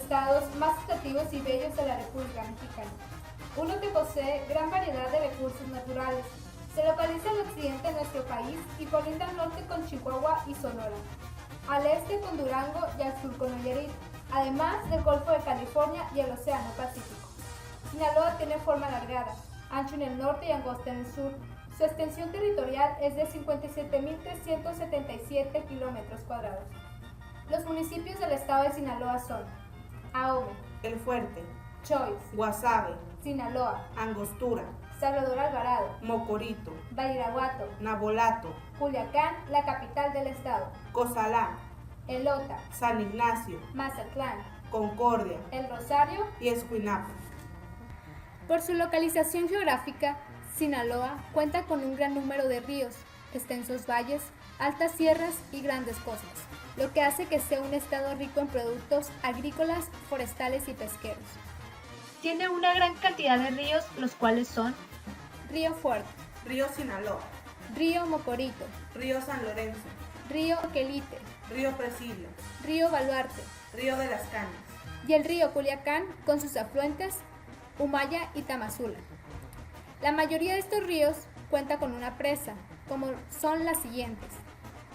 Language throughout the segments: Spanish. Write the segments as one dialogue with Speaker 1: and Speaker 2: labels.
Speaker 1: estados más atractivos y bellos de la República Mexicana, uno que posee gran variedad de recursos naturales. Se localiza al occidente de nuestro país y colinda al norte con Chihuahua y Sonora, al este con Durango y al sur con Nayarit, además del Golfo de California y el Océano Pacífico. Sinaloa tiene forma alargada, ancho en el norte y angosta en el sur. Su extensión territorial es de 57.377 kilómetros cuadrados. Los municipios del estado de Sinaloa son Ahome,
Speaker 2: El Fuerte,
Speaker 1: Choix,
Speaker 2: Guasave,
Speaker 1: Sinaloa,
Speaker 2: Angostura,
Speaker 1: Salvador Alvarado,
Speaker 2: Mocorito,
Speaker 1: Badiraguato,
Speaker 2: Nabolato,
Speaker 1: Culiacán, la capital del estado,
Speaker 2: Cozalá,
Speaker 1: Elota,
Speaker 2: San Ignacio,
Speaker 1: Mazatlán,
Speaker 2: Concordia
Speaker 1: El Rosario.
Speaker 2: y Escuinapa.
Speaker 1: Por su localización geográfica, Sinaloa cuenta con un gran número de ríos, extensos valles, altas sierras y grandes costas, lo que hace que sea un estado rico en productos agrícolas, forestales y pesqueros.
Speaker 3: Tiene una gran cantidad de ríos, los cuales son
Speaker 1: Río Fuerte,
Speaker 2: Río Sinaloa,
Speaker 1: Río Mocorito,
Speaker 2: Río San Lorenzo,
Speaker 1: Río Quelite,
Speaker 2: Río Presidio,
Speaker 1: Río Baluarte
Speaker 2: Río de las Cañas.
Speaker 1: y el río Culiacán con sus afluentes Humaya y Tamazula. La mayoría de estos ríos cuenta con una presa, como son las siguientes: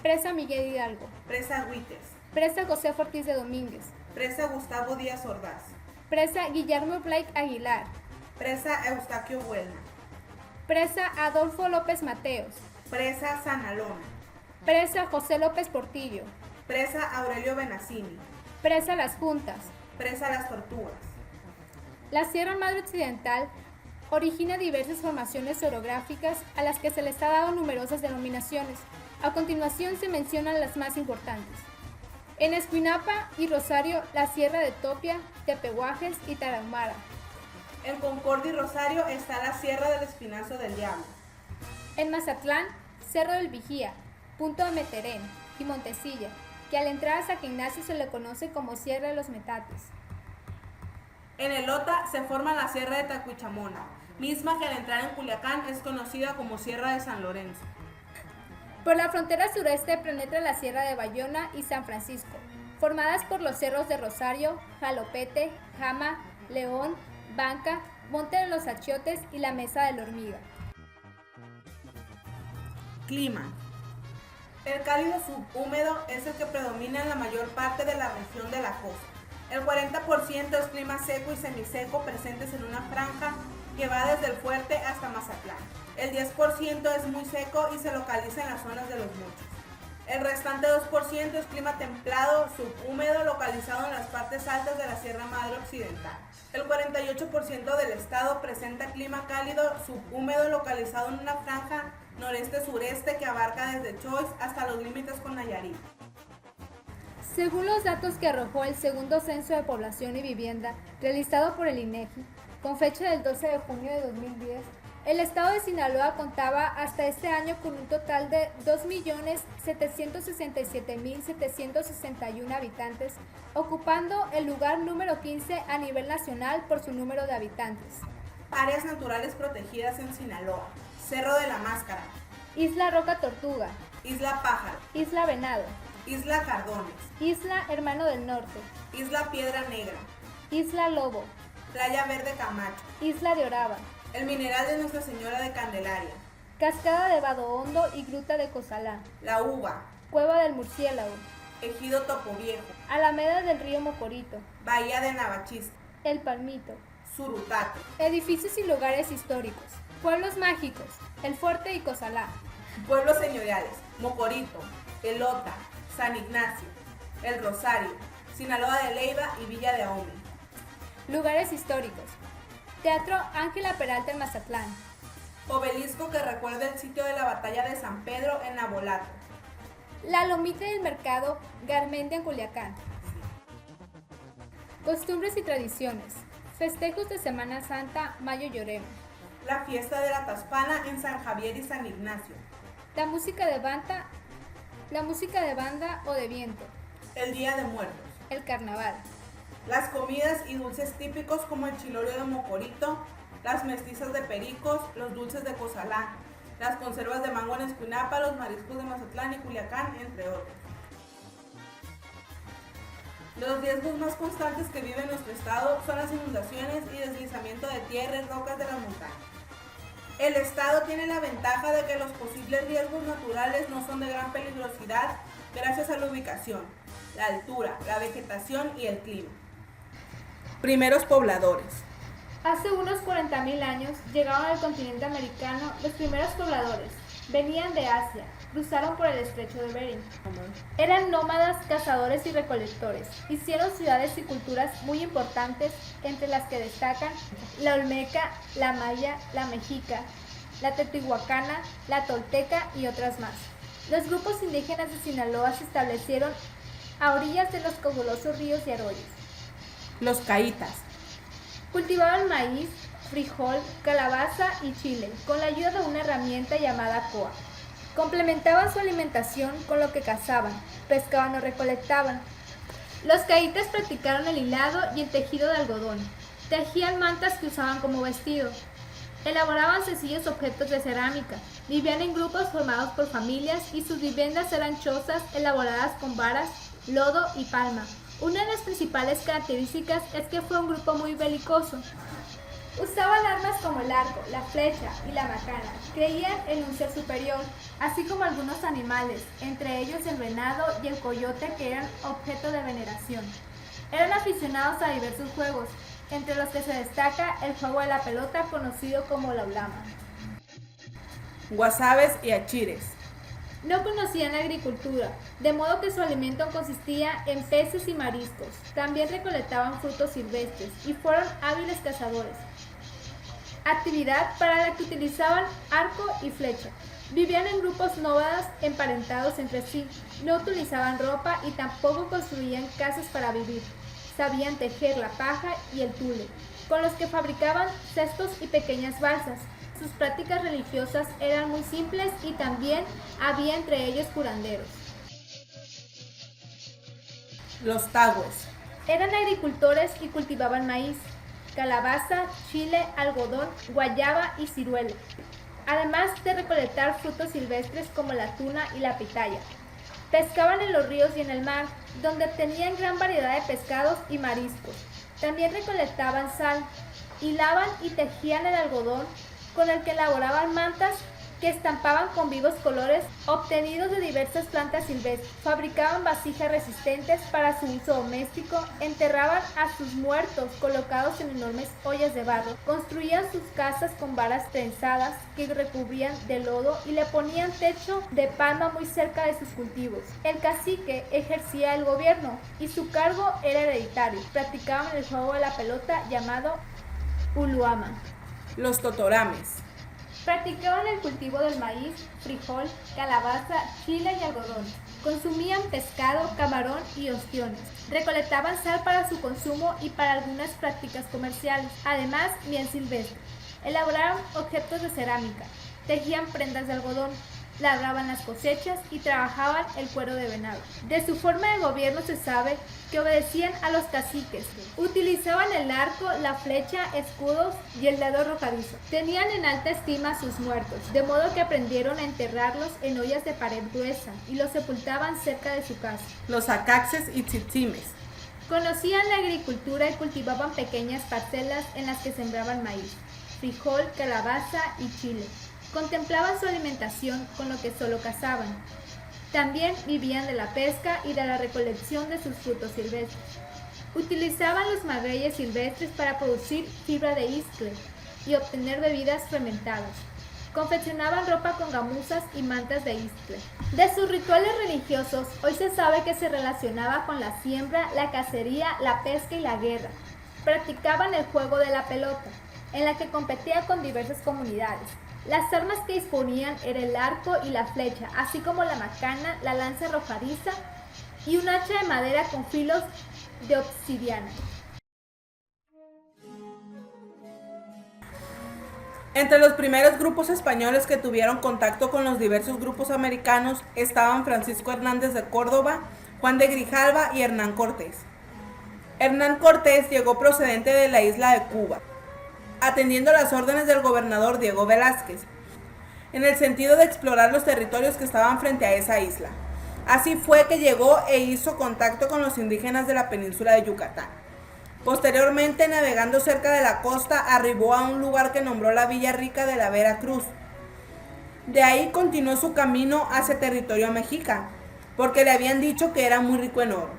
Speaker 1: Presa Miguel Hidalgo,
Speaker 2: Presa Huites,
Speaker 1: Presa José Ortiz de Domínguez,
Speaker 2: Presa Gustavo Díaz Ordaz,
Speaker 1: Presa Guillermo Blake Aguilar,
Speaker 2: Presa Eustaquio Buelna,
Speaker 1: Presa Adolfo López Mateos,
Speaker 2: Presa Sanalona,
Speaker 1: Presa José López Portillo,
Speaker 2: Presa Aurelio Benazzini,
Speaker 1: Presa Las Juntas.
Speaker 2: Presa Las Tortugas.
Speaker 1: La Sierra Madre Occidental origina diversas formaciones orográficas a las que se les ha dado numerosas denominaciones. A continuación se mencionan las más importantes. En Escuinapa y Rosario, la Sierra de Topia, Tepehuajes y Tarahumara.
Speaker 2: En Concordia y Rosario está la Sierra del Espinazo del Diablo.
Speaker 1: En Mazatlán, Cerro del Vigía, Punto de Meterén y Montecilla, que al entrar a San Ignacio se le conoce como Sierra de los Metates.
Speaker 2: En Elota se forma la Sierra de Tacuichamona, misma que al entrar en Culiacán es conocida como Sierra de San Lorenzo.
Speaker 1: Por la frontera sureste penetra la Sierra de Bayona y San Francisco, formadas por los cerros de Rosario, Jalopete, Jama, León, Banca, Monte de los Achiotes y la Mesa de la Hormiga.
Speaker 2: Clima. El cálido subhúmedo es el que predomina en la mayor parte de la región de la costa. El 40% es clima seco y semiseco presentes en una franja que va desde el Fuerte hasta Mazatlán. El 10% es muy seco y se localiza en las zonas de los Mochis. El restante 2% es clima templado subhúmedo localizado en las partes altas de la Sierra Madre Occidental. El 48% del estado presenta clima cálido subhúmedo localizado en una franja noreste-sureste que abarca desde Choix hasta los límites con Nayarit.
Speaker 1: Según los datos que arrojó el segundo Censo de Población y Vivienda, realizado por el INEGI, con fecha del 12 de junio de 2010, el estado de Sinaloa contaba hasta este año con un total de 2.767.761 habitantes, ocupando el lugar número 15 a nivel nacional por su número de habitantes.
Speaker 2: Áreas naturales protegidas en Sinaloa: Cerro de la Máscara,
Speaker 1: Isla Roca Tortuga,
Speaker 2: Isla Pájaro,
Speaker 1: Isla Venado,
Speaker 2: Isla Cardones,
Speaker 1: Isla Hermano del Norte,
Speaker 2: Isla Piedra Negra,
Speaker 1: Isla Lobo,
Speaker 2: Playa Verde Camacho,
Speaker 1: Isla de Oraba,
Speaker 2: el mineral de Nuestra Señora de Candelaria,
Speaker 1: Cascada de Vado Hondo y Gruta de Cozalá,
Speaker 2: La Uva,
Speaker 1: Cueva del Murciélago,
Speaker 2: Ejido Topo Viejo,
Speaker 1: Alameda del Río Mocorito,
Speaker 2: Bahía de Navachista,
Speaker 1: El Palmito,
Speaker 2: Surutato,
Speaker 1: edificios y lugares históricos, pueblos mágicos, El Fuerte y Cozalá,
Speaker 2: pueblos señoriales: Mocorito, Elota, San Ignacio, El Rosario, Sinaloa de Leyva y Villa de Ahome.
Speaker 1: lugares históricos, Teatro Ángela Peralta en Mazatlán,
Speaker 2: Obelisco que recuerda el sitio de la batalla de San Pedro en Nabolato,
Speaker 1: La Lomita del Mercado Garmendia en Culiacán. Costumbres y tradiciones, festejos de Semana Santa, Mayo Lloremo,
Speaker 2: la fiesta de la Taspana en San Javier y San Ignacio,
Speaker 1: la música de banda o de viento,
Speaker 2: el Día de Muertos,
Speaker 1: el carnaval,
Speaker 2: las comidas y dulces típicos como el chilorio de Mocorito, las mestizas de Pericos, los dulces de Cozalá, las conservas de mango en Escuinapa, los mariscos de Mazatlán y Culiacán, entre otros. Los riesgos más constantes que vive nuestro estado son las inundaciones y deslizamiento de tierra y rocas de las montañas. El estado tiene la ventaja de que los posibles riesgos naturales no son de gran peligrosidad gracias a la ubicación, la altura, la vegetación y el clima. Primeros pobladores.
Speaker 1: Hace unos 40.000 años llegaron al continente americano los primeros pobladores. Venían de Asia, cruzaron por el estrecho de Bering. Eran nómadas, cazadores y recolectores. Hicieron ciudades y culturas muy importantes, entre las que destacan la olmeca, la maya, la mexica, la teotihuacana, la tolteca y otras más. Los grupos indígenas de Sinaloa se establecieron a orillas de los caudalosos ríos y arroyos.
Speaker 2: Los caítas.
Speaker 1: Cultivaban maíz, frijol, calabaza y chile, con la ayuda de una herramienta llamada coa. Complementaban su alimentación con lo que cazaban, pescaban o recolectaban. Los caítas practicaron el hilado y el tejido de algodón. Tejían mantas que usaban como vestido. Elaboraban sencillos objetos de cerámica. Vivían en grupos formados por familias y sus viviendas eran chozas elaboradas con varas, lodo y palma. Una de las principales características es que fue un grupo muy belicoso. Usaban armas como el arco, la flecha y la macana. Creían en un ser superior, así como algunos animales, entre ellos el venado y el coyote, que eran objeto de veneración. Eran aficionados a diversos juegos, entre los que se destaca el juego de la pelota, conocido como la ulama.
Speaker 2: Guasabes y achires.
Speaker 1: No conocían la agricultura, de modo que su alimento consistía en peces y mariscos. También recolectaban frutos silvestres y fueron hábiles cazadores, actividad para la que utilizaban arco y flecha. Vivían en grupos nómadas emparentados entre sí, no utilizaban ropa y tampoco construían casas para vivir. Sabían tejer la paja y el tule, con los que fabricaban cestos y pequeñas balsas. Sus prácticas religiosas eran muy simples y también había entre ellos curanderos.
Speaker 2: Los tahues.
Speaker 1: Eran agricultores y cultivaban maíz, calabaza, chile, algodón, guayaba y ciruela, además de recolectar frutos silvestres como la tuna y la pitaya. Pescaban en los ríos y en el mar, donde tenían gran variedad de pescados y mariscos. También recolectaban sal, hilaban y tejían el algodón, con el que elaboraban mantas que estampaban con vivos colores obtenidos de diversas plantas silvestres. Fabricaban vasijas resistentes para su uso doméstico, enterraban a sus muertos colocados en enormes ollas de barro, construían sus casas con varas trenzadas que recubrían de lodo y le ponían techo de palma muy cerca de sus cultivos. El cacique ejercía el gobierno y su cargo era hereditario. Practicaban el juego de la pelota llamado uluama.
Speaker 2: Los totorames.
Speaker 1: Practicaban el cultivo del maíz, frijol, calabaza, chile y algodón. Consumían pescado, camarón y ostiones. Recolectaban sal para su consumo y para algunas prácticas comerciales. Además, miel silvestre. Elaboraban objetos de cerámica. Tejían prendas de algodón. Labraban las cosechas y trabajaban el cuero de venado. De su forma de gobierno se sabe que obedecían a los caciques. Utilizaban el arco, la flecha, escudos y el dedo arrojadizo. Tenían en alta estima a sus muertos, de modo que aprendieron a enterrarlos en ollas de pared gruesa y los sepultaban cerca de su casa.
Speaker 2: Los acaxes y tzitzimes.
Speaker 1: Conocían la agricultura y cultivaban pequeñas parcelas en las que sembraban maíz, frijol, calabaza y chile. Contemplaban su alimentación con lo que solo cazaban. También vivían de la pesca y de la recolección de sus frutos silvestres. Utilizaban los magueyes silvestres para producir fibra de iscle y obtener bebidas fermentadas. Confeccionaban ropa con gamuzas y mantas de iscle. De sus rituales religiosos, hoy se sabe que se relacionaba con la siembra, la cacería, la pesca y la guerra. Practicaban el juego de la pelota, en la que competía con diversas comunidades. Las armas que disponían era el arco y la flecha, así como la macana, la lanza arrojadiza y un hacha de madera con filos de obsidiana.
Speaker 2: Entre los primeros grupos españoles que tuvieron contacto con los diversos grupos americanos estaban Francisco Hernández de Córdoba, Juan de Grijalva y Hernán Cortés. Hernán Cortés llegó procedente de la isla de Cuba, atendiendo las órdenes del gobernador Diego Velázquez, en el sentido de explorar los territorios que estaban frente a esa isla. Así fue que llegó e hizo contacto con los indígenas de la península de Yucatán. Posteriormente, navegando cerca de la costa, arribó a un lugar que nombró la Villa Rica de la Veracruz. De ahí continuó su camino hacia territorio mexica, porque le habían dicho que era muy rico en oro.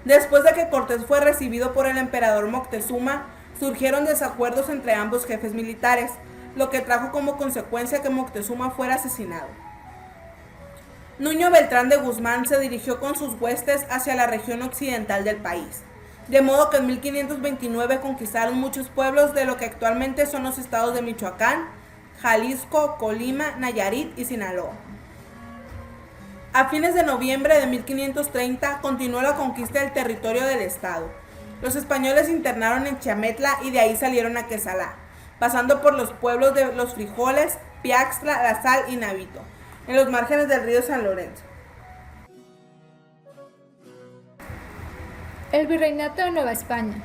Speaker 2: Después de que Cortés fue recibido por el emperador Moctezuma, surgieron desacuerdos entre ambos jefes militares, lo que trajo como consecuencia que Moctezuma fuera asesinado. Nuño Beltrán de Guzmán se dirigió con sus huestes hacia la región occidental del país, de modo que en 1529 conquistaron muchos pueblos de lo que actualmente son los estados de Michoacán, Jalisco, Colima, Nayarit y Sinaloa. A fines de noviembre de 1530 continuó la conquista del territorio del estado. Los españoles se internaron en Chiametla y de ahí salieron a Quesalá, pasando por los pueblos de Los Frijoles, Piaxtla, La Sal y Navito, en los márgenes del río San Lorenzo.
Speaker 1: El Virreinato de Nueva España.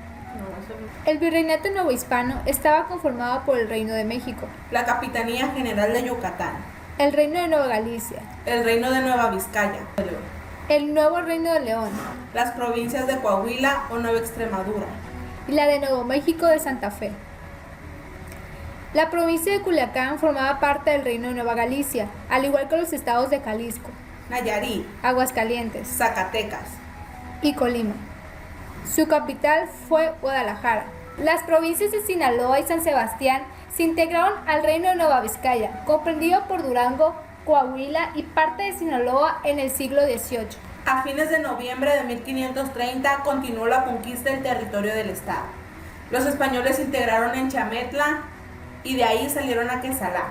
Speaker 1: El Virreinato Novohispano estaba conformado por el Reino de México,
Speaker 2: La Capitanía General de Yucatán,
Speaker 1: el Reino de Nueva Galicia,
Speaker 2: el Reino de Nueva Vizcaya,
Speaker 1: el Nuevo Reino de León
Speaker 2: las provincias de Coahuila o Nueva Extremadura,
Speaker 1: y la de Nuevo México de Santa Fe. La provincia de Culiacán formaba parte del Reino de Nueva Galicia, al igual que los estados de Jalisco,
Speaker 2: Nayarit,
Speaker 1: Aguascalientes
Speaker 2: Zacatecas.
Speaker 1: y Colima. Su capital fue Guadalajara. Las provincias de Sinaloa y San Sebastián se integraron al Reino de Nueva Vizcaya, comprendido por Durango, Coahuila y parte de Sinaloa en el siglo XVIII.
Speaker 2: A fines de noviembre de 1530 continuó la conquista del territorio del estado. Los españoles se integraron en Chiametla y de ahí salieron a Quesalá,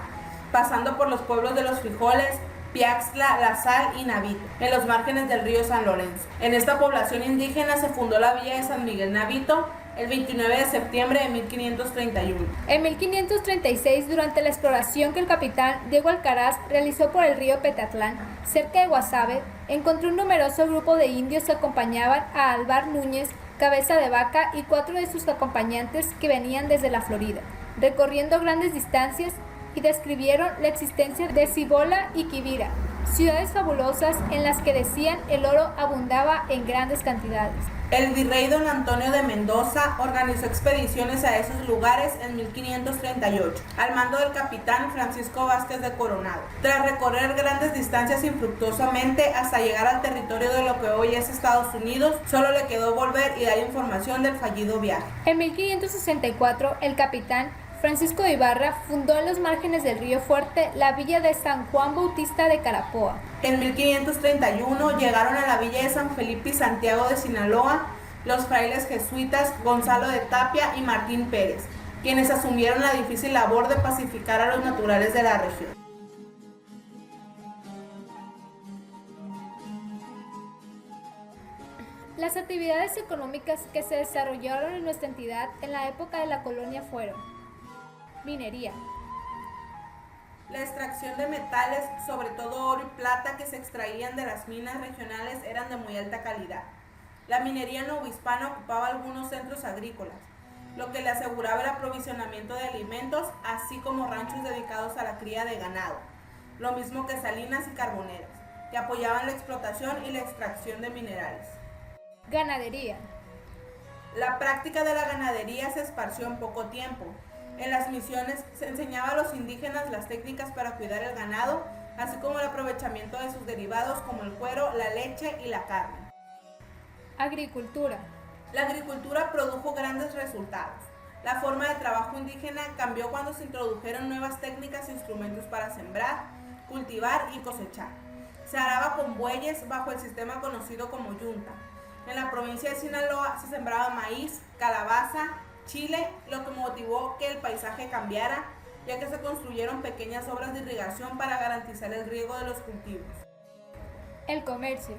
Speaker 2: pasando por los pueblos de Los Frijoles, Piaxtla, La Sal y Navito, en los márgenes del río San Lorenzo. En esta población indígena se fundó la villa de San Miguel Navito el 29 de septiembre de 1531.
Speaker 1: En 1536, durante la exploración que el capitán Diego Alcaraz realizó por el río Petatlán, cerca de Guasave, encontró un numeroso grupo de indios que acompañaban a Alvar Núñez, Cabeza de Vaca y 4 de sus acompañantes que venían desde la Florida, recorriendo grandes distancias, y describieron la existencia de Cibola y Quivira, ciudades fabulosas en las que decían el oro abundaba en grandes cantidades.
Speaker 2: El virrey don Antonio de Mendoza organizó expediciones a esos lugares en 1538, al mando del capitán Francisco Vázquez de Coronado. Tras recorrer grandes distancias infructuosamente hasta llegar al territorio de lo que hoy es Estados Unidos, solo le quedó volver y dar información del fallido viaje.
Speaker 1: En 1564, el capitán Francisco de Ibarra fundó en los márgenes del río Fuerte la villa de San Juan Bautista de Carapoa.
Speaker 2: En 1531 llegaron a la villa de San Felipe y Santiago de Sinaloa los frailes jesuitas Gonzalo de Tapia y Martín Pérez, quienes asumieron la difícil labor de pacificar a los naturales de la región.
Speaker 1: Las actividades económicas que se desarrollaron en nuestra entidad en la época de la colonia fueron: minería,
Speaker 2: la extracción de metales, sobre todo oro y plata, que se extraían de las minas regionales eran de muy alta calidad. La minería novohispana ocupaba algunos centros agrícolas, lo que le aseguraba el aprovisionamiento de alimentos, así como ranchos dedicados a la cría de ganado, lo mismo que salinas y carboneras, que apoyaban la explotación y la extracción de minerales.
Speaker 1: ganadería,
Speaker 2: La práctica de la ganadería se esparció en poco tiempo. En las misiones se enseñaba a los indígenas las técnicas para cuidar el ganado, así como el aprovechamiento de sus derivados como el cuero, la leche y la carne.
Speaker 1: agricultura,
Speaker 2: La agricultura produjo grandes resultados. La forma de trabajo indígena cambió cuando se introdujeron nuevas técnicas e instrumentos para sembrar, cultivar y cosechar. Se araba con bueyes bajo el sistema conocido como yunta. En la provincia de Sinaloa se sembraba maíz, calabaza, chile, lo que motivó que el paisaje cambiara, ya que se construyeron pequeñas obras de irrigación para garantizar el riego de los cultivos.
Speaker 1: el comercio,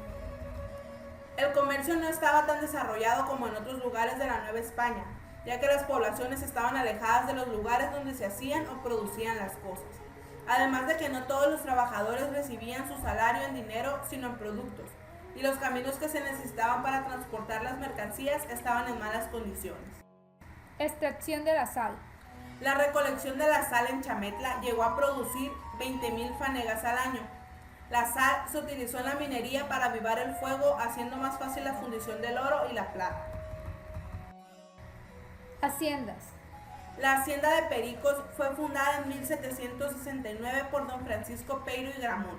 Speaker 2: El comercio no estaba tan desarrollado como en otros lugares de la Nueva España, ya que las poblaciones estaban alejadas de los lugares donde se hacían o producían las cosas. Además de que no todos los trabajadores recibían su salario en dinero, sino en productos, y los caminos que se necesitaban para transportar las mercancías estaban en malas condiciones.
Speaker 1: extracción de la sal,
Speaker 2: La recolección de la sal en Chametla llegó a producir 20,000 fanegas al año. La sal se utilizó en la minería para avivar el fuego, haciendo más fácil la fundición del oro y la plata.
Speaker 1: Haciendas.
Speaker 2: La hacienda de Pericos fue fundada en 1769 por don Francisco Peiro y Gramón.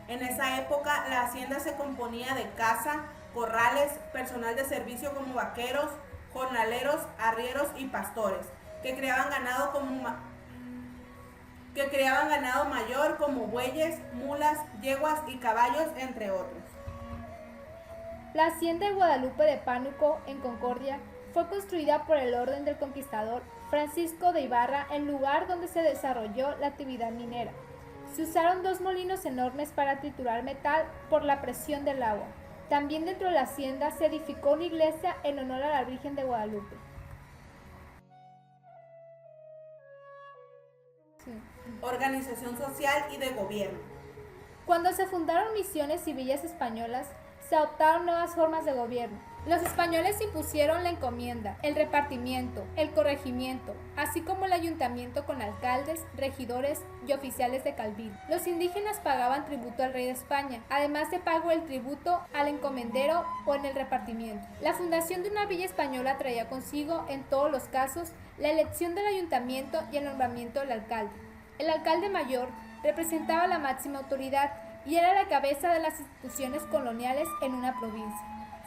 Speaker 2: En esa época, la hacienda se componía de casa, corrales, personal de servicio como vaqueros, jornaleros, arrieros y pastores, que criaban ganado mayor como bueyes, mulas, yeguas y caballos, entre otros.
Speaker 1: La hacienda de Guadalupe de Pánuco, en Concordia, fue construida por el orden del conquistador Francisco de Ibarra en lugar donde se desarrolló la actividad minera. Se usaron 2 molinos enormes para triturar metal por la presión del agua. También dentro de la hacienda se edificó una iglesia en honor a la Virgen de Guadalupe.
Speaker 2: Organización social y de gobierno.
Speaker 1: Cuando se fundaron misiones y villas españolas, se adoptaron nuevas formas de gobierno. Los españoles impusieron la encomienda, el repartimiento, el corregimiento, así como el ayuntamiento con alcaldes, regidores y oficiales de cabildo. Los indígenas pagaban tributo al rey de España, además de pago el tributo al encomendero o en el repartimiento. La fundación de una villa española traía consigo, en todos los casos, la elección del ayuntamiento y el nombramiento del alcalde. El alcalde mayor representaba la máxima autoridad y era la cabeza de las instituciones coloniales en una provincia.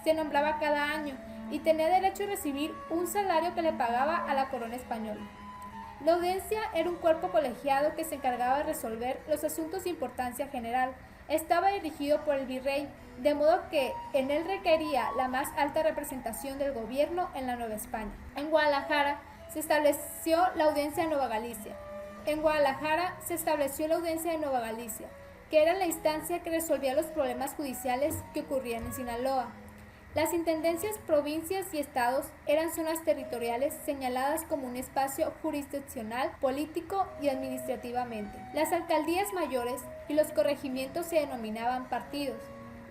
Speaker 1: Se nombraba cada año y tenía derecho a recibir un salario que le pagaba a la corona española. La audiencia era un cuerpo colegiado que se encargaba de resolver los asuntos de importancia general. Estaba dirigido por el virrey, de modo que en él requería la más alta representación del gobierno en la Nueva España. En Guadalajara se estableció la audiencia de Nueva Galicia. Que era la instancia que resolvía los problemas judiciales que ocurrían en Sinaloa. Las intendencias, provincias y estados eran zonas territoriales señaladas como un espacio jurisdiccional, político y administrativamente. Las alcaldías mayores y los corregimientos se denominaban partidos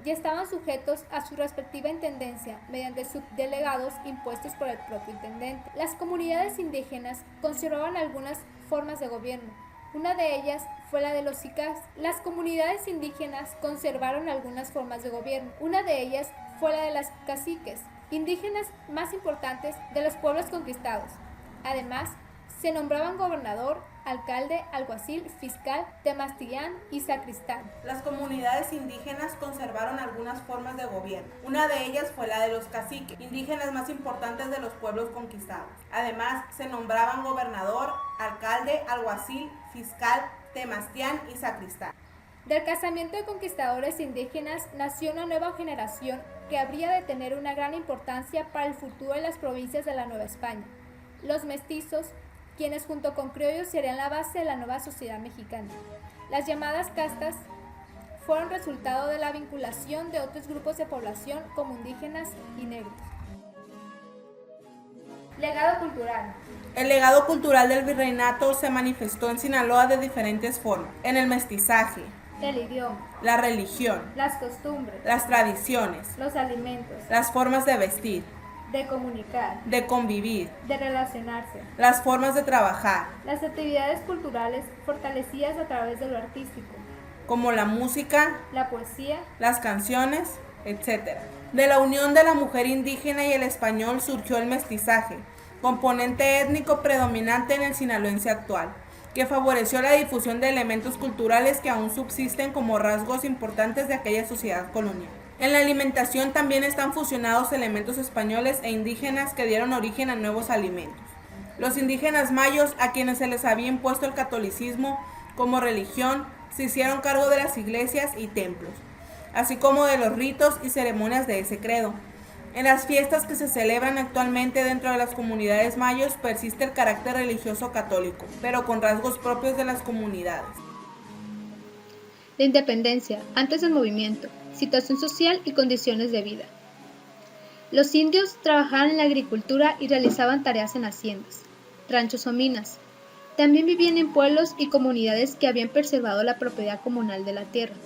Speaker 1: y estaban sujetos a su respectiva intendencia mediante subdelegados impuestos por el propio intendente. Las comunidades indígenas conservaban algunas formas de gobierno. Una de ellas fue la de los sicas. Las comunidades indígenas conservaron algunas formas de gobierno. Una de ellas fue la de las caciques, indígenas más importantes de los pueblos conquistados. Además, se nombraban gobernador, alcalde, alguacil, fiscal, temastillán y sacristán.
Speaker 2: Las comunidades indígenas conservaron algunas formas de gobierno. Una de ellas fue la de los caciques, indígenas más importantes de los pueblos conquistados. Además, se nombraban gobernador, alcalde, alguacil, fiscal, temastián y sacristán.
Speaker 1: Del casamiento de conquistadores indígenas nació una nueva generación que habría de tener una gran importancia para el futuro de las provincias de la Nueva España. Los mestizos, quienes junto con criollos serían la base de la nueva sociedad mexicana. Las llamadas castas fueron resultado de la vinculación de otros grupos de población como indígenas y negros. Legado cultural.
Speaker 2: El legado cultural del virreinato se manifestó en Sinaloa de diferentes formas: en el mestizaje,
Speaker 1: El idioma,
Speaker 2: la religión,
Speaker 1: las costumbres,
Speaker 2: las tradiciones,
Speaker 1: los alimentos,
Speaker 2: las formas de vestir,
Speaker 1: de comunicar,
Speaker 2: de convivir,
Speaker 1: de relacionarse,
Speaker 2: las formas de trabajar,
Speaker 1: las actividades culturales fortalecidas a través de lo artístico,
Speaker 2: como la música,
Speaker 1: la poesía,
Speaker 2: las canciones, etc. De la unión de la mujer indígena y el español surgió el mestizaje, componente étnico predominante en el sinaloense actual, que favoreció la difusión de elementos culturales que aún subsisten como rasgos importantes de aquella sociedad colonial. En la alimentación también están fusionados elementos españoles e indígenas que dieron origen a nuevos alimentos. Los indígenas mayos, a quienes se les había impuesto el catolicismo como religión, se hicieron cargo de las iglesias y templos, así como de los ritos y ceremonias de ese credo. En las fiestas que se celebran actualmente dentro de las comunidades mayos persiste el carácter religioso católico, pero con rasgos propios de las comunidades.
Speaker 3: La independencia, antes del movimiento, situación social y condiciones de vida. Los indios trabajaban en la agricultura y realizaban tareas en haciendas, ranchos o minas. También vivían en pueblos y comunidades que habían preservado la propiedad comunal de la tierra.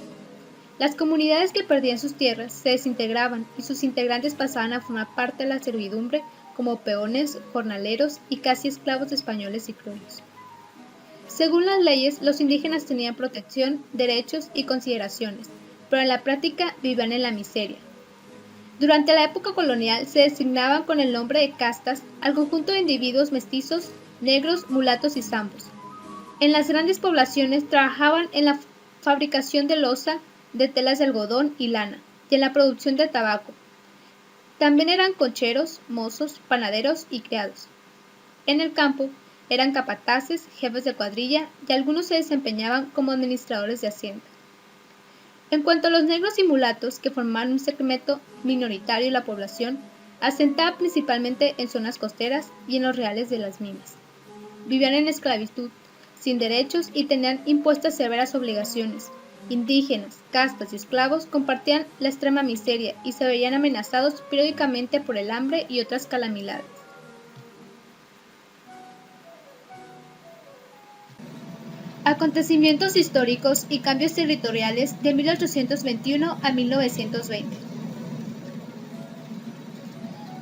Speaker 3: Las comunidades que perdían sus tierras se desintegraban y sus integrantes pasaban a formar parte de la servidumbre como peones, jornaleros y casi esclavos españoles y criollos. Según las leyes, los indígenas tenían protección, derechos y consideraciones, pero en la práctica vivían en la miseria. Durante la época colonial se designaban con el nombre de castas al conjunto de individuos mestizos, negros, mulatos y zambos. En las grandes poblaciones trabajaban en la fabricación de loza, de telas de algodón y lana, y en la producción de tabaco. También eran cocheros, mozos, panaderos y criados. En el campo eran capataces, jefes de cuadrilla y algunos se desempeñaban como administradores de hacienda. En cuanto a los negros y mulatos, que formaban un segmento minoritario de la población, asentaba principalmente en zonas costeras y en los reales de las minas. Vivían en esclavitud, sin derechos y tenían impuestas severas obligaciones. Indígenas, castas y esclavos compartían la extrema miseria y se veían amenazados periódicamente por el hambre y otras calamidades. Acontecimientos históricos y cambios territoriales de 1821 a 1920.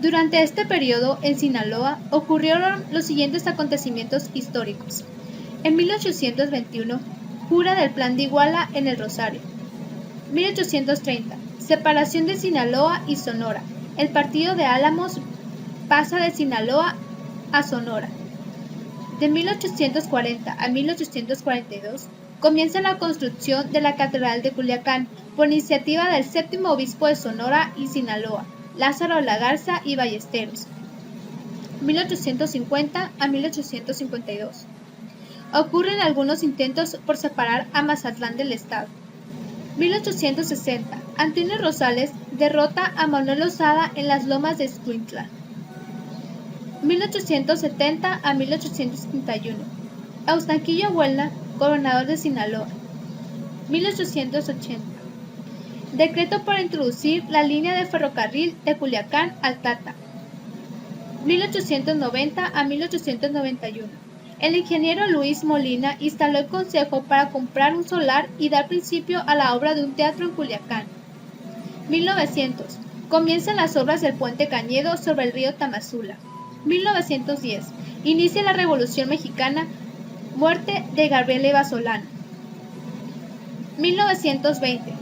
Speaker 3: Durante este periodo, en Sinaloa, ocurrieron los siguientes acontecimientos históricos. En 1821, jura del Plan de Iguala en el Rosario. 1830, separación de Sinaloa y Sonora. El partido de Álamos pasa de Sinaloa a Sonora. De 1840 a 1842, comienza la construcción de la Catedral de Culiacán por iniciativa del séptimo obispo de Sonora y Sinaloa, Lázaro La Garza y Ballesteros. 1850 a 1852. Ocurren algunos intentos por separar a Mazatlán del estado. 1860. Antonio Rosales derrota a Manuel Lozada en las lomas de Escuintla. 1870 a 1871. Austanquillo Huelna, gobernador de Sinaloa. 1880. Decreto para introducir la línea de ferrocarril de Culiacán al Tata. 1890 a 1891. El ingeniero Luis Molina instaló el consejo para comprar un solar y dar principio a la obra de un teatro en Culiacán. 1900. Comienzan las obras del puente Cañedo sobre el río Tamazula. 1910. Inicia la Revolución Mexicana, muerte de Gabriel Eva Solano. 1920.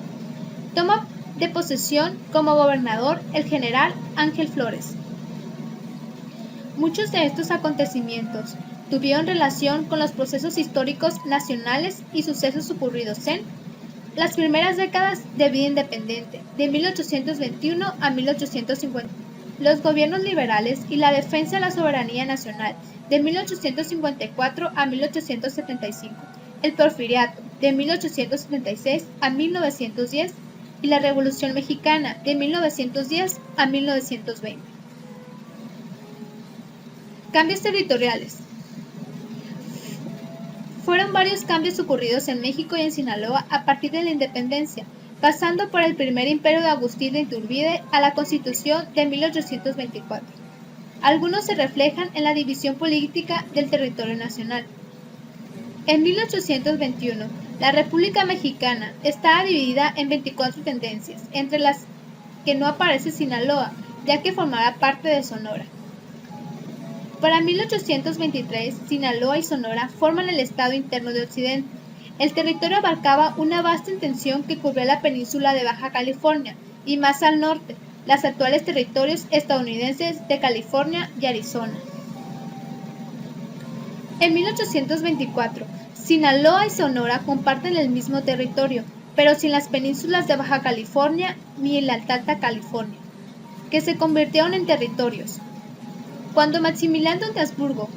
Speaker 3: Toma de posesión como gobernador el general Ángel Flores. Muchos de estos acontecimientos tuvieron relación con los procesos históricos nacionales y sucesos ocurridos en las primeras décadas de vida independiente, de 1821 a 1850. Los gobiernos liberales y la defensa de la soberanía nacional, de 1854 a 1875, el porfiriato, de 1876 a 1910, y la Revolución Mexicana, de 1910 a 1920. Cambios territoriales. Fueron varios cambios ocurridos en México y en Sinaloa a partir de la independencia, pasando por el primer imperio de Agustín de Iturbide a la Constitución de 1824. Algunos se reflejan en la división política del territorio nacional. En 1821, la República Mexicana estaba dividida en 24 tendencias, entre las que no aparece Sinaloa, ya que formaba parte de Sonora. Para 1823, Sinaloa y Sonora forman el Estado Interno de Occidente. El territorio abarcaba una vasta extensión que cubría la península de Baja California y más al norte, los actuales territorios estadounidenses de California y Arizona. En 1824, Sinaloa y Sonora comparten el mismo territorio, pero sin las penínsulas de Baja California ni la Alta California, que se convirtieron en territorios. Cuando Maximiliano de Habsburgo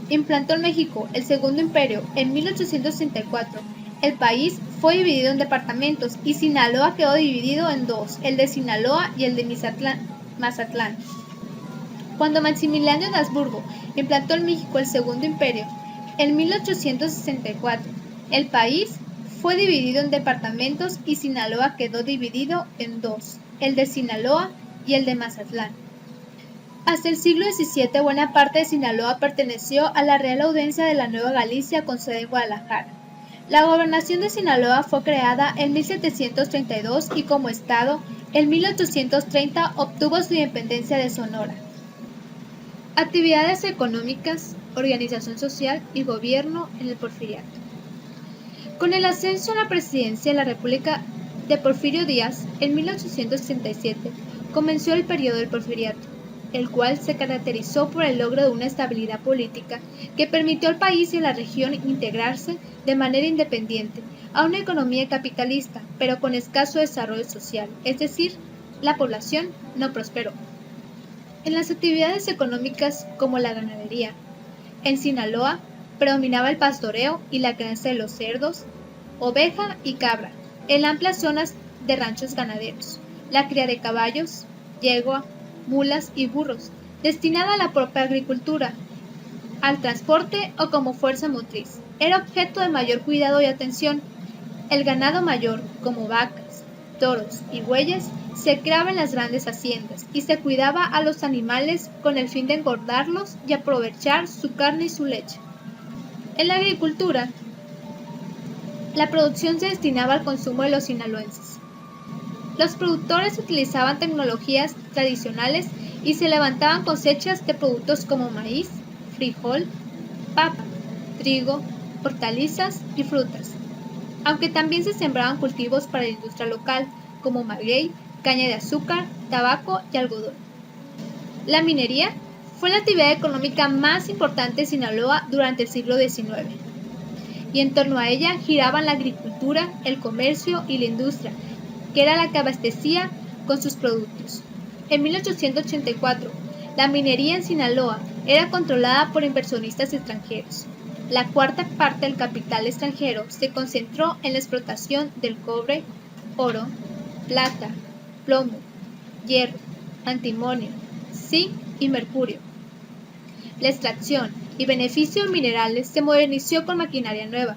Speaker 3: implantó en México el Segundo Imperio en 1864, el país fue dividido en departamentos y Sinaloa quedó dividido en dos, el de Sinaloa y el de Mazatlán. Cuando Maximiliano de Habsburgo implantó en México el Segundo Imperio en 1864, el país fue dividido en departamentos y Sinaloa quedó dividido en dos, el de Sinaloa y el de Mazatlán. Hasta el siglo XVII, buena parte de Sinaloa perteneció a la Real Audiencia de la Nueva Galicia con sede en Guadalajara. La gobernación de Sinaloa fue creada en 1732 y como estado, en 1830 obtuvo su independencia de Sonora. Actividades económicas organización social y gobierno en el Porfiriato. Con el ascenso a la presidencia de la República de Porfirio Díaz, en 1867, comenzó el periodo del Porfiriato, el cual se caracterizó por el logro de una estabilidad política que permitió al país y a la región integrarse de manera independiente a una economía capitalista, pero con escaso desarrollo social, es decir, la población no prosperó. En las actividades económicas como la ganadería, en Sinaloa predominaba el pastoreo y la crianza de los cerdos, oveja y cabra, en amplias zonas de ranchos ganaderos, la cría de caballos, yegua, mulas y burros, destinada a la propia agricultura, al transporte o como fuerza motriz, era objeto de mayor cuidado y atención. El ganado mayor, como vacas, toros y bueyes, se criaba en las grandes haciendas y se cuidaba a los animales con el fin de engordarlos y aprovechar su carne y su leche. En la agricultura, la producción se destinaba al consumo de los sinaloenses. Los productores utilizaban tecnologías tradicionales y se levantaban cosechas de productos como maíz, frijol, papa, trigo, hortalizas y frutas, aunque también se sembraban cultivos para la industria local como maguey, caña de azúcar, tabaco y algodón. La minería fue la actividad económica más importante de Sinaloa durante el siglo XIX, y en torno a ella giraban la agricultura, el comercio y la industria, que era la que abastecía con sus productos. En 1884, la minería en Sinaloa era controlada por inversionistas extranjeros. La cuarta parte del capital extranjero se concentró en la explotación del cobre, oro, plata, plomo, hierro, antimonio, zinc y mercurio. La extracción y beneficio de minerales se modernizó con maquinaria nueva.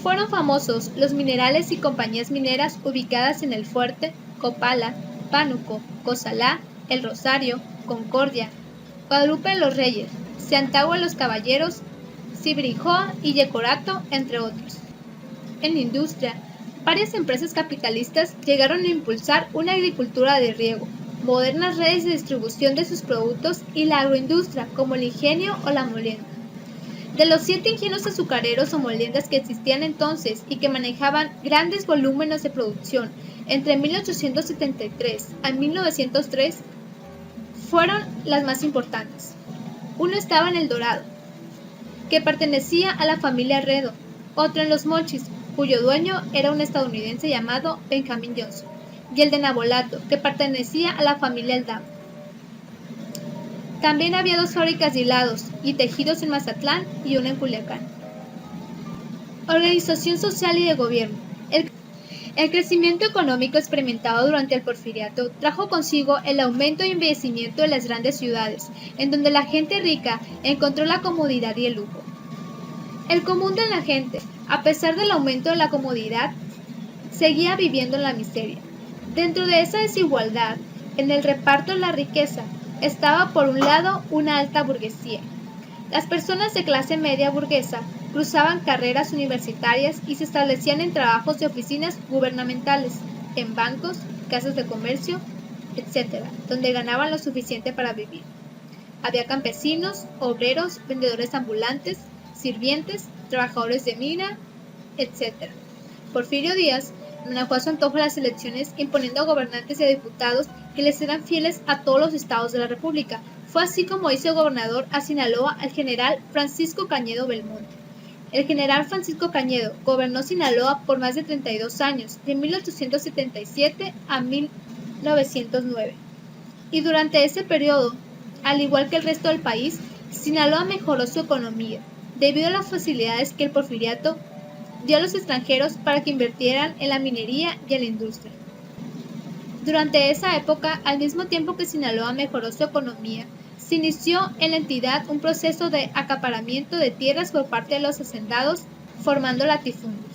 Speaker 3: Fueron famosos los minerales y compañías mineras ubicadas en El Fuerte, Copala, Pánuco, Cozalá, El Rosario, Concordia, Guadalupe de los Reyes, Seantagua de los Caballeros, Cibrijoa y Yecorato, entre otros. En la industria, varias empresas capitalistas llegaron a impulsar una agricultura de riego, modernas redes de distribución de sus productos y la agroindustria como el ingenio o la molienda. De los 7 ingenios azucareros o moliendas que existían entonces y que manejaban grandes volúmenes de producción entre 1873 a 1903, fueron las más importantes. Uno estaba en El Dorado, que pertenecía a la familia Redo, otro en Los Mochis, cuyo dueño era un estadounidense llamado Benjamin Johnson, y el de Nabolato, que pertenecía a la familia Aldama. También había 2 fábricas de hilados y tejidos en Mazatlán y una en Culiacán. Organización social y de gobierno. El crecimiento económico experimentado durante el Porfiriato trajo consigo el aumento y embellecimiento de las grandes ciudades, en donde la gente rica encontró la comodidad y el lujo. El común de la gente, a pesar del aumento de la comodidad, seguía viviendo en la miseria. Dentro de esa desigualdad, en el reparto de la riqueza, estaba por un lado una alta burguesía. Las personas de clase media burguesa cruzaban carreras universitarias y se establecían en trabajos de oficinas gubernamentales, en bancos, casas de comercio, etc., donde ganaban lo suficiente para vivir. Había campesinos, obreros, vendedores ambulantes, sirvientes, trabajadores de mina, etc. Porfirio Díaz manejó a su antojo las elecciones imponiendo a gobernantes y a diputados que les eran fieles a todos los estados de la República. Fue así como hizo gobernador a Sinaloa al general Francisco Cañedo Belmonte. El general Francisco Cañedo gobernó Sinaloa por más de 32 años, de 1877 a 1909. Y durante ese periodo, al igual que el resto del país, Sinaloa mejoró su economía, debido a las facilidades que el Porfiriato dio a los extranjeros para que invirtieran en la minería y en la industria. Durante esa época, al mismo tiempo que Sinaloa mejoró su economía, se inició en la entidad un proceso de acaparamiento de tierras por parte de los hacendados, formando latifundios.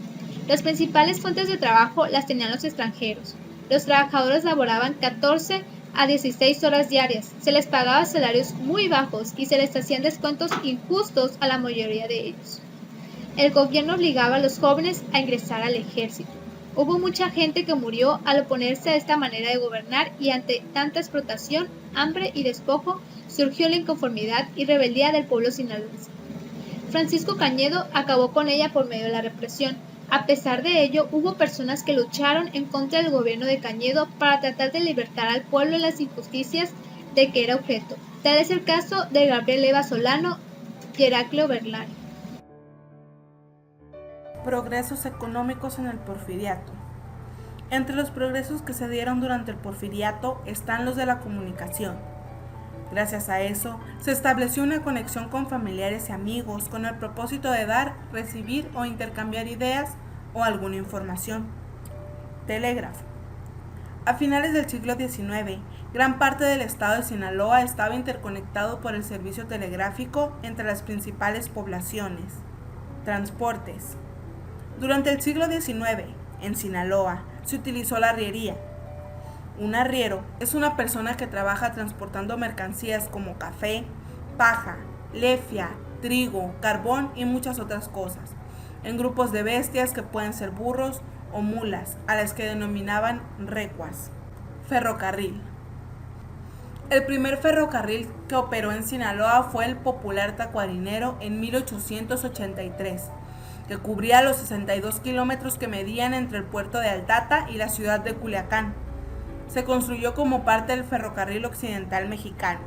Speaker 3: Las principales fuentes de trabajo las tenían los extranjeros. Los trabajadores laboraban 14 a 16 horas diarias, se les pagaba salarios muy bajos y se les hacían descuentos injustos a la mayoría de ellos. El gobierno obligaba a los jóvenes a ingresar al ejército. Hubo mucha gente que murió al oponerse a esta manera de gobernar y ante tanta explotación, hambre y despojo, surgió la inconformidad y rebeldía del pueblo sinaloense. Francisco Cañedo acabó con ella por medio de la represión. A pesar de ello, hubo personas que lucharon en contra del gobierno de Cañedo para tratar de libertar al pueblo de las injusticias de que era objeto. Tal es el caso de Gabriel Eva Solano y Heraclio Berlari.
Speaker 2: Progresos económicos en el Porfiriato. Entre los progresos que se dieron durante el Porfiriato están los de la comunicación. Gracias a eso, se estableció una conexión con familiares y amigos con el propósito de dar, recibir o intercambiar ideas o alguna información. Telégrafo. A finales del siglo XIX, gran parte del estado de Sinaloa estaba interconectado por el servicio telegráfico entre las principales poblaciones. Transportes. Durante el siglo XIX, en Sinaloa, se utilizó la arriería. Un arriero es una persona que trabaja transportando mercancías como café, paja, lefia, trigo, carbón y muchas otras cosas, en grupos de bestias que pueden ser burros o mulas, a las que denominaban recuas. Ferrocarril. El primer ferrocarril que operó en Sinaloa fue el popular Tacuarinero en 1883, que cubría los 62 kilómetros que medían entre el puerto de Altata y la ciudad de Culiacán. Se construyó como parte del Ferrocarril Occidental Mexicano.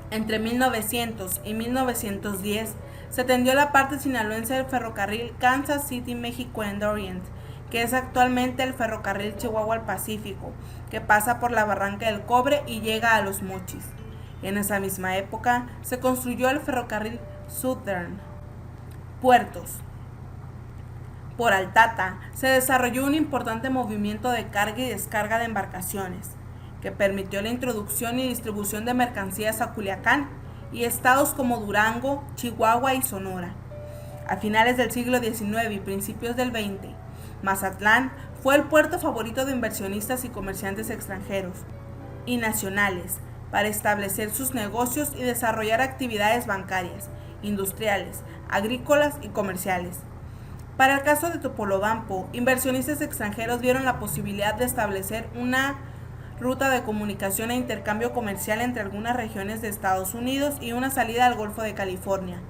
Speaker 2: Entre 1900 y 1910 se tendió la parte sinaloense del ferrocarril Kansas City México and Orient, que es actualmente el ferrocarril Chihuahua al Pacífico, que pasa por la Barranca del Cobre y llega a Los Mochis. En esa misma época se construyó el ferrocarril Southern. Puertos. Por Altata se desarrolló un importante movimiento de carga y descarga de embarcaciones, que permitió la introducción y distribución de mercancías a Culiacán y estados como Durango, Chihuahua y Sonora. A finales del siglo XIX y principios del XX, Mazatlán fue el puerto favorito de inversionistas y comerciantes extranjeros y nacionales para establecer sus negocios y desarrollar actividades bancarias, industriales, agrícolas y comerciales. Para el caso de Topolobampo, inversionistas extranjeros vieron la posibilidad de establecer una ruta de comunicación e intercambio comercial entre algunas regiones de Estados Unidos y una salida al Golfo de California,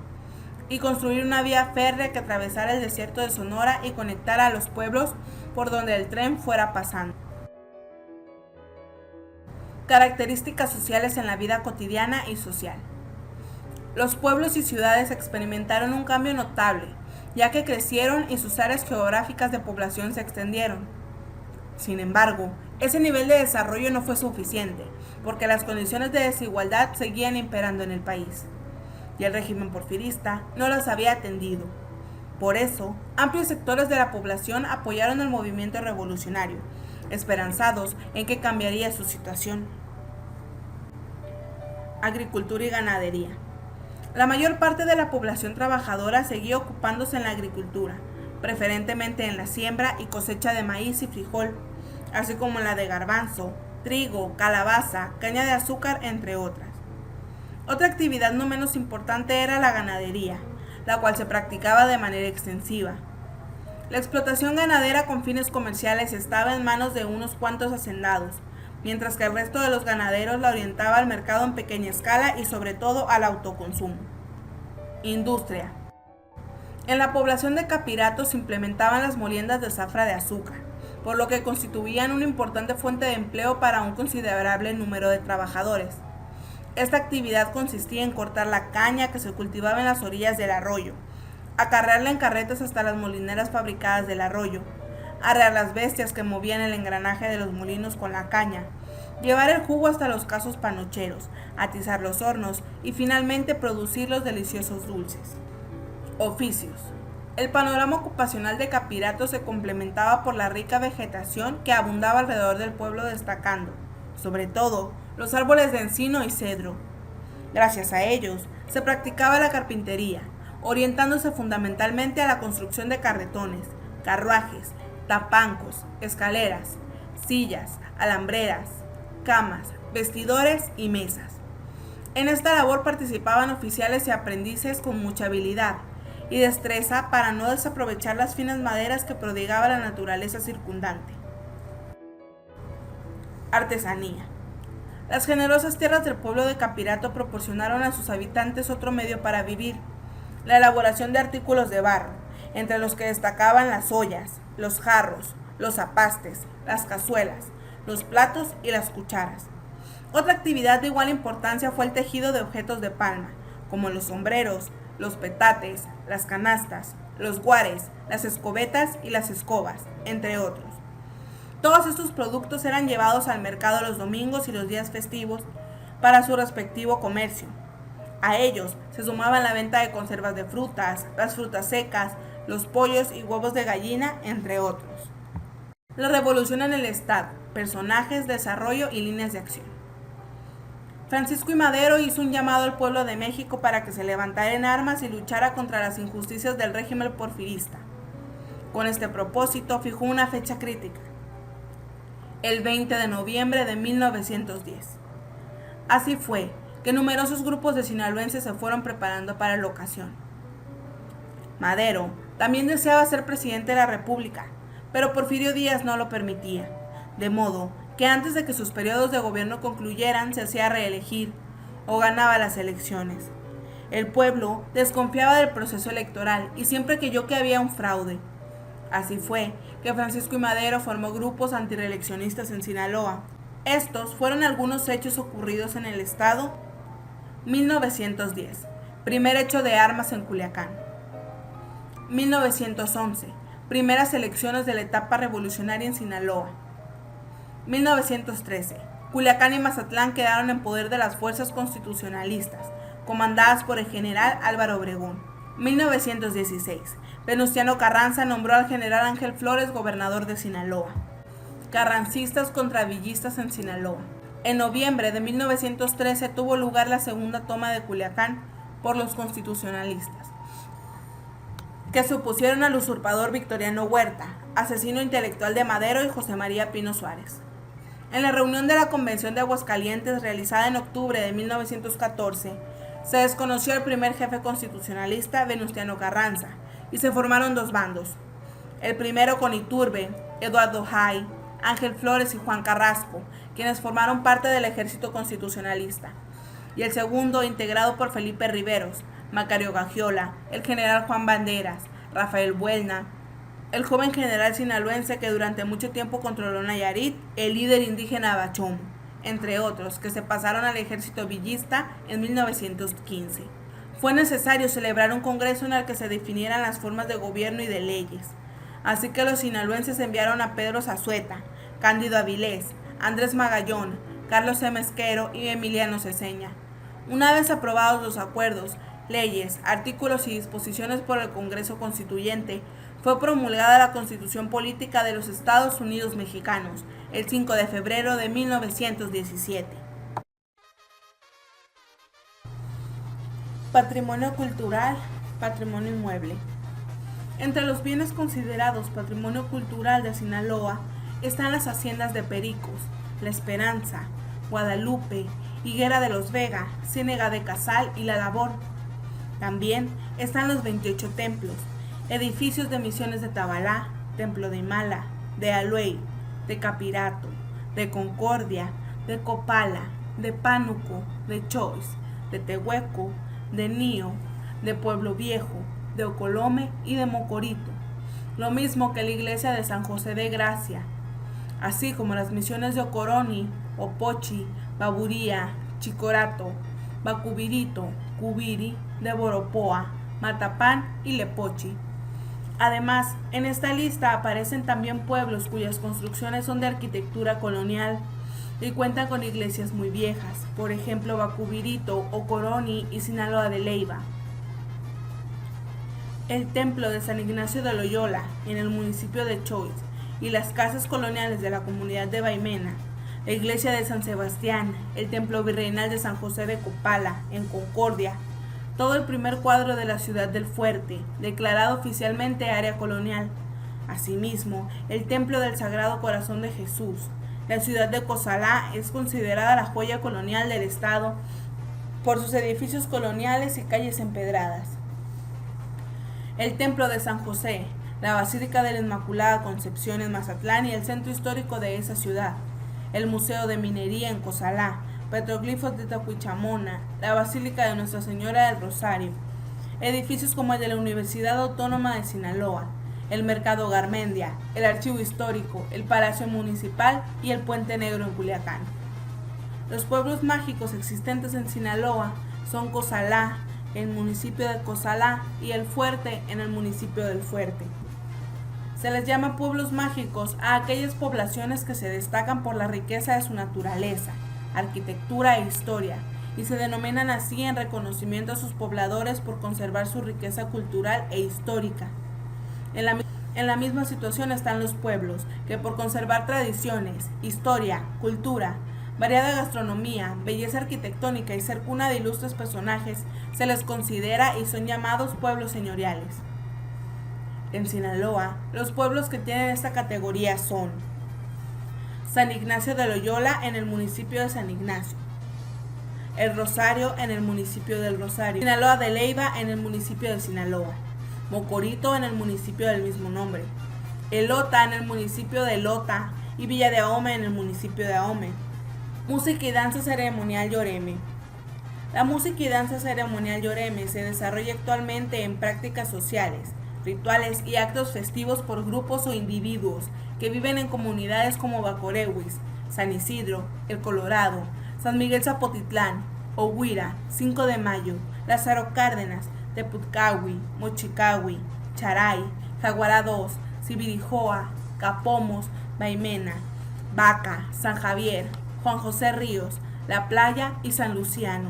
Speaker 2: y construir una vía férrea que atravesara el desierto de Sonora y conectara a los pueblos por donde el tren fuera pasando. Características sociales en la vida cotidiana y social. Los pueblos y ciudades experimentaron un cambio notable, ya que crecieron y sus áreas geográficas de población se extendieron. Sin embargo, ese nivel de desarrollo no fue suficiente, porque las condiciones de desigualdad seguían imperando en el país, y el régimen porfirista no las había atendido. Por eso, amplios sectores de la población apoyaron el movimiento revolucionario, esperanzados en que cambiaría su situación. Agricultura y ganadería. La mayor parte de la población trabajadora seguía ocupándose en la agricultura, preferentemente en la siembra y cosecha de maíz y frijol, así como en la de garbanzo, trigo, calabaza, caña de azúcar, entre otras. Otra actividad no menos importante era la ganadería, la cual se practicaba de manera extensiva. La explotación ganadera con fines comerciales estaba en manos de unos cuantos hacendados, mientras que el resto de los ganaderos la orientaba al mercado en pequeña escala y sobre todo al autoconsumo. Industria. En la población de Capirato se implementaban las moliendas de zafra de azúcar, por lo que constituían una importante fuente de empleo para un considerable número de trabajadores. Esta actividad consistía en cortar la caña que se cultivaba en las orillas del arroyo, acarrearla en carretas hasta las molineras fabricadas del arroyo, arrear las bestias que movían el engranaje de los molinos con la caña, llevar el jugo hasta los casos panocheros, atizar los hornos y finalmente producir los deliciosos dulces. Oficios. El panorama ocupacional de Capirato se complementaba por la rica vegetación que abundaba alrededor del pueblo, destacando, sobre todo, los árboles de encino y cedro. Gracias a ellos, se practicaba la carpintería, orientándose fundamentalmente a la construcción de carretones, carruajes, tapancos, escaleras, sillas, alambreras, camas, vestidores y mesas. En esta labor participaban oficiales y aprendices con mucha habilidad y destreza para no desaprovechar las finas maderas que prodigaba la naturaleza circundante. Artesanía. Las generosas tierras del pueblo de Capirato proporcionaron a sus habitantes otro medio para vivir, la elaboración de artículos de barro, entre los que destacaban las ollas, los jarros, los zapastes, las cazuelas, los platos y las cucharas. Otra actividad de igual importancia fue el tejido de objetos de palma, como los sombreros, los petates, las canastas, los guares, las escobetas y las escobas, entre otros. Todos estos productos eran llevados al mercado los domingos y los días festivos para su respectivo comercio. A ellos se sumaban la venta de conservas de frutas, las frutas secas, los pollos y huevos de gallina, entre otros. La revolución en el Estado, personajes, desarrollo y líneas de acción. Francisco I. Madero hizo un llamado al pueblo de México para que se levantara en armas y luchara contra las injusticias del régimen porfirista. Con este propósito fijó una fecha crítica, el 20 de noviembre de 1910. Así fue que numerosos grupos de sinaloenses se fueron preparando para la ocasión. Madero también deseaba ser presidente de la República, pero Porfirio Díaz no lo permitía, de modo que antes de que sus periodos de gobierno concluyeran se hacía reelegir o ganaba las elecciones. El pueblo desconfiaba del proceso electoral y siempre creyó que había un fraude. Así fue que Francisco I. Madero formó grupos antireeleccionistas en Sinaloa. Estos fueron algunos hechos ocurridos en el estado. 1910. Primer hecho de armas en Culiacán. 1911. Primeras elecciones de la etapa revolucionaria en Sinaloa. 1913. Culiacán y Mazatlán quedaron en poder de las fuerzas constitucionalistas, comandadas por el general Álvaro Obregón. 1916. Venustiano Carranza nombró al general Ángel Flores gobernador de Sinaloa. Carrancistas contra villistas en Sinaloa. En noviembre de 1913 tuvo lugar la segunda toma de Culiacán por los constitucionalistas, que se opusieron al usurpador Victoriano Huerta, asesino intelectual de Madero, y José María Pino Suárez. En la reunión de la Convención de Aguascalientes realizada en octubre de 1914, se desconoció al primer jefe constitucionalista, Venustiano Carranza, y se formaron dos bandos. El primero con Iturbe, Eduardo Jay, Ángel Flores y Juan Carrasco, quienes formaron parte del ejército constitucionalista. Y el segundo integrado por Felipe Riveros, Macario Gagiola, el general Juan Banderas, Rafael Buelna, el joven general sinaloense que durante mucho tiempo controló Nayarit, el líder indígena Abachomo, entre otros, que se pasaron al ejército villista en 1915. Fue necesario celebrar un congreso en el que se definieran las formas de gobierno y de leyes. Así que los sinaloenses enviaron a Pedro Zazueta, Cándido Avilés, Andrés Magallón, Carlos M. Esquero y Emiliano Ceseña. Una vez aprobados los acuerdos, leyes, artículos y disposiciones por el Congreso Constituyente, fue promulgada la Constitución Política de los Estados Unidos Mexicanos el 5 de febrero de 1917. Patrimonio cultural, patrimonio inmueble. Entre los bienes considerados patrimonio cultural de Sinaloa están las haciendas de Pericos, La Esperanza, Guadalupe, Higuera de los Vega, Ciénega de Casal y La Labor. También están los 28 templos, edificios de misiones de Tabalá, Templo de Imala, de Aluey, de Capirato, de Concordia, de Copala, de Pánuco, de Choix, de Tehueco, de Nío, de Pueblo Viejo, de Ocolome y de Mocorito, lo mismo que la iglesia de San José de Gracia, así como las misiones de Ocoroni, Opochi, Baburía, Chicorato, Bacubirito, Cubiri, de Boropoa, Matapán y Lepochi. Además, en esta lista aparecen también pueblos cuyas construcciones son de arquitectura colonial y cuentan con iglesias muy viejas, por ejemplo Bacubirito, Ocoroni y Sinaloa de Leiva. El templo de San Ignacio de Loyola, en el municipio de Choix, y las casas coloniales de la comunidad de Baimena, la iglesia de San Sebastián, el templo virreinal de San José de Copala, en Concordia, todo el primer cuadro de la ciudad del Fuerte, declarado oficialmente área colonial. Asimismo, el templo del Sagrado Corazón de Jesús. La ciudad de Cozalá es considerada la joya colonial del estado por sus edificios coloniales y calles empedradas. El templo de San José, la Basílica de la Inmaculada Concepción en Mazatlán y el centro histórico de esa ciudad. El Museo de Minería en Cozalá, petroglifos de Tacuichamona, la Basílica de Nuestra Señora del Rosario, edificios como el de la Universidad Autónoma de Sinaloa, el Mercado Garmendia, el Archivo Histórico, el Palacio Municipal y el Puente Negro en Culiacán. Los pueblos mágicos existentes en Sinaloa son Cozalá, el municipio de Cozalá, y El Fuerte, en el municipio del Fuerte. Se les llama pueblos mágicos a aquellas poblaciones que se destacan por la riqueza de su naturaleza, arquitectura e historia, y se denominan así en reconocimiento a sus pobladores por conservar su riqueza cultural e histórica. En la misma situación están los pueblos, que por conservar tradiciones, historia, cultura, variada gastronomía, belleza arquitectónica y ser cuna de ilustres personajes, se les considera y son llamados pueblos señoriales. En Sinaloa, los pueblos que tienen esta categoría son San Ignacio de Loyola, en el municipio de San Ignacio, El Rosario, en el municipio del Rosario, Sinaloa de Leyva, en el municipio de Sinaloa, Mocorito, en el municipio del mismo nombre, Elota, en el municipio de Elota, y Villa de Ahome, en el municipio de Ahome. Música y danza ceremonial Yoreme. La música y danza ceremonial Yoreme se desarrolla actualmente en prácticas sociales, rituales y actos festivos por grupos o individuos que viven en comunidades como Bacorewis, San Isidro, El Colorado, San Miguel Zapotitlán, Ohuira, 5 de Mayo, Lázaro Cárdenas, Teputcahui, Mochicahui, Charay, Jaguara 2, Sibirijoa, Capomos, Baimena, Vaca, San Javier, Juan José Ríos, La Playa y San Luciano.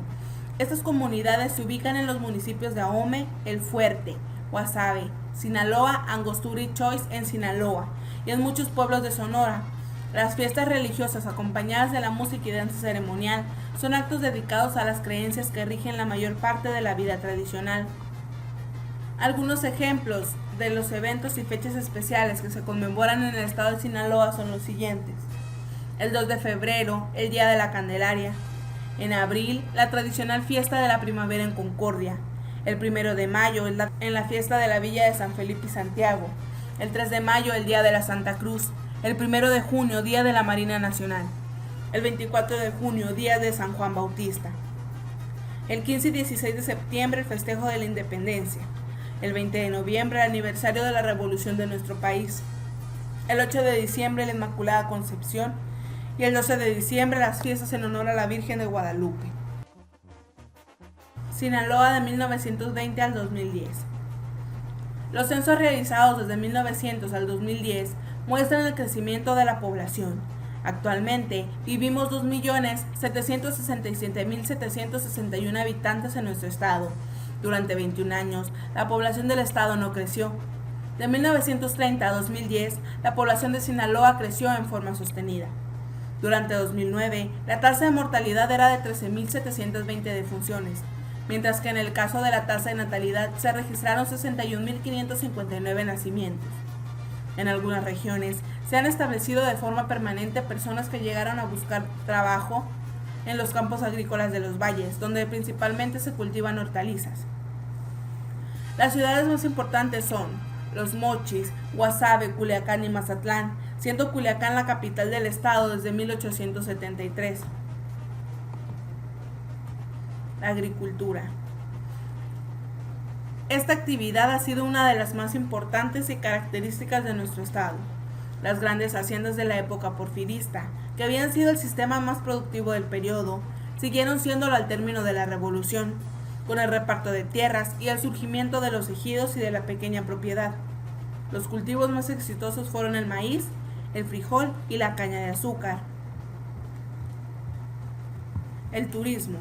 Speaker 2: Estas comunidades se ubican en los municipios de Ahome, El Fuerte, Guasave, Sinaloa, Angostura y Choix en Sinaloa, y en muchos pueblos de Sonora. Las fiestas religiosas acompañadas de la música y danza ceremonial son actos dedicados a las creencias que rigen la mayor parte de la vida tradicional. Algunos ejemplos de los eventos y fechas especiales que se conmemoran en el estado de Sinaloa son los siguientes: el 2 de febrero, el Día de la Candelaria; en abril, la tradicional fiesta de la primavera en Concordia; el 1 de mayo, en la fiesta de la Villa de San Felipe y Santiago; el 3 de mayo, el Día de la Santa Cruz; el 1 de junio, Día de la Marina Nacional; el 24 de junio, Día de San Juan Bautista; el 15 y 16 de septiembre, el festejo de la Independencia; el 20 de noviembre, el aniversario de la Revolución de nuestro país; el 8 de diciembre, la Inmaculada Concepción; y el 12 de diciembre, las fiestas en honor a la Virgen de Guadalupe. Sinaloa de 1920 al 2010. Los censos realizados desde 1900 al 2010 muestran el crecimiento de la población. Actualmente vivimos 2.767.761 habitantes en nuestro estado. Durante 21 años, la población del estado no creció. De 1930 a 2010, la población de Sinaloa creció en forma sostenida. Durante 2009, la tasa de mortalidad era de 13.720 defunciones, mientras que en el caso de la tasa de natalidad se registraron 61.559 nacimientos. En algunas regiones se han establecido de forma permanente personas que llegaron a buscar trabajo en los campos agrícolas de los valles, donde principalmente se cultivan hortalizas. Las ciudades más importantes son Los Mochis, Guasave, Culiacán y Mazatlán, siendo Culiacán la capital del estado desde 1873. La agricultura. Esta actividad ha sido una de las más importantes y características de nuestro estado. Las grandes haciendas de la época porfirista, que habían sido el sistema más productivo del periodo, siguieron siéndolo al término de la Revolución, con el reparto de tierras y el surgimiento de los ejidos y de la pequeña propiedad. Los cultivos más exitosos fueron el maíz, el frijol y la caña de azúcar. El turismo.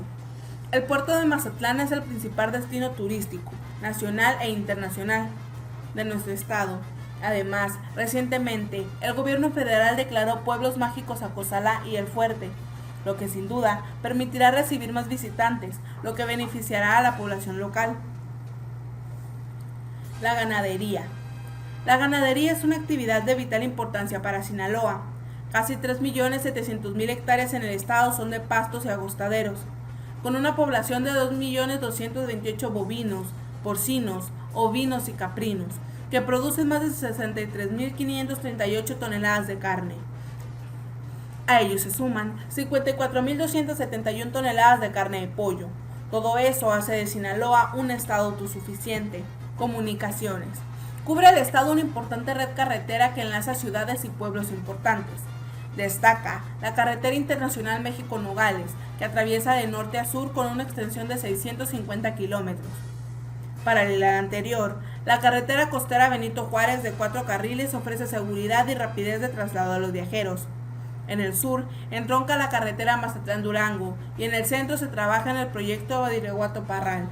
Speaker 2: El puerto de Mazatlán es el principal destino turístico, nacional e internacional, de nuestro estado. Además, recientemente, el gobierno federal declaró pueblos mágicos a Cozalá y El Fuerte, lo que sin duda permitirá recibir más visitantes, lo que beneficiará a la población local. La ganadería. La ganadería es una actividad de vital importancia para Sinaloa. Casi 3.700.000 hectáreas en el estado son de pastos y agostaderos, con una población de 2.228.000 bovinos, porcinos, ovinos y caprinos, que producen más de 63.538 toneladas de carne. A ellos se suman 54.271 toneladas de carne de pollo. Todo eso hace de Sinaloa un estado autosuficiente. Comunicaciones. Cubre el estado una importante red carretera que enlaza ciudades y pueblos importantes. Destaca la carretera internacional México-Nogales, que atraviesa de norte a sur con una extensión de 650 kilómetros. Paralela a la anterior, la carretera costera Benito Juárez de 4 carriles ofrece seguridad y rapidez de traslado a los viajeros. En el sur, entronca la carretera Mazatlán-Durango y en el centro se trabaja en el proyecto Badiraguato-Parral.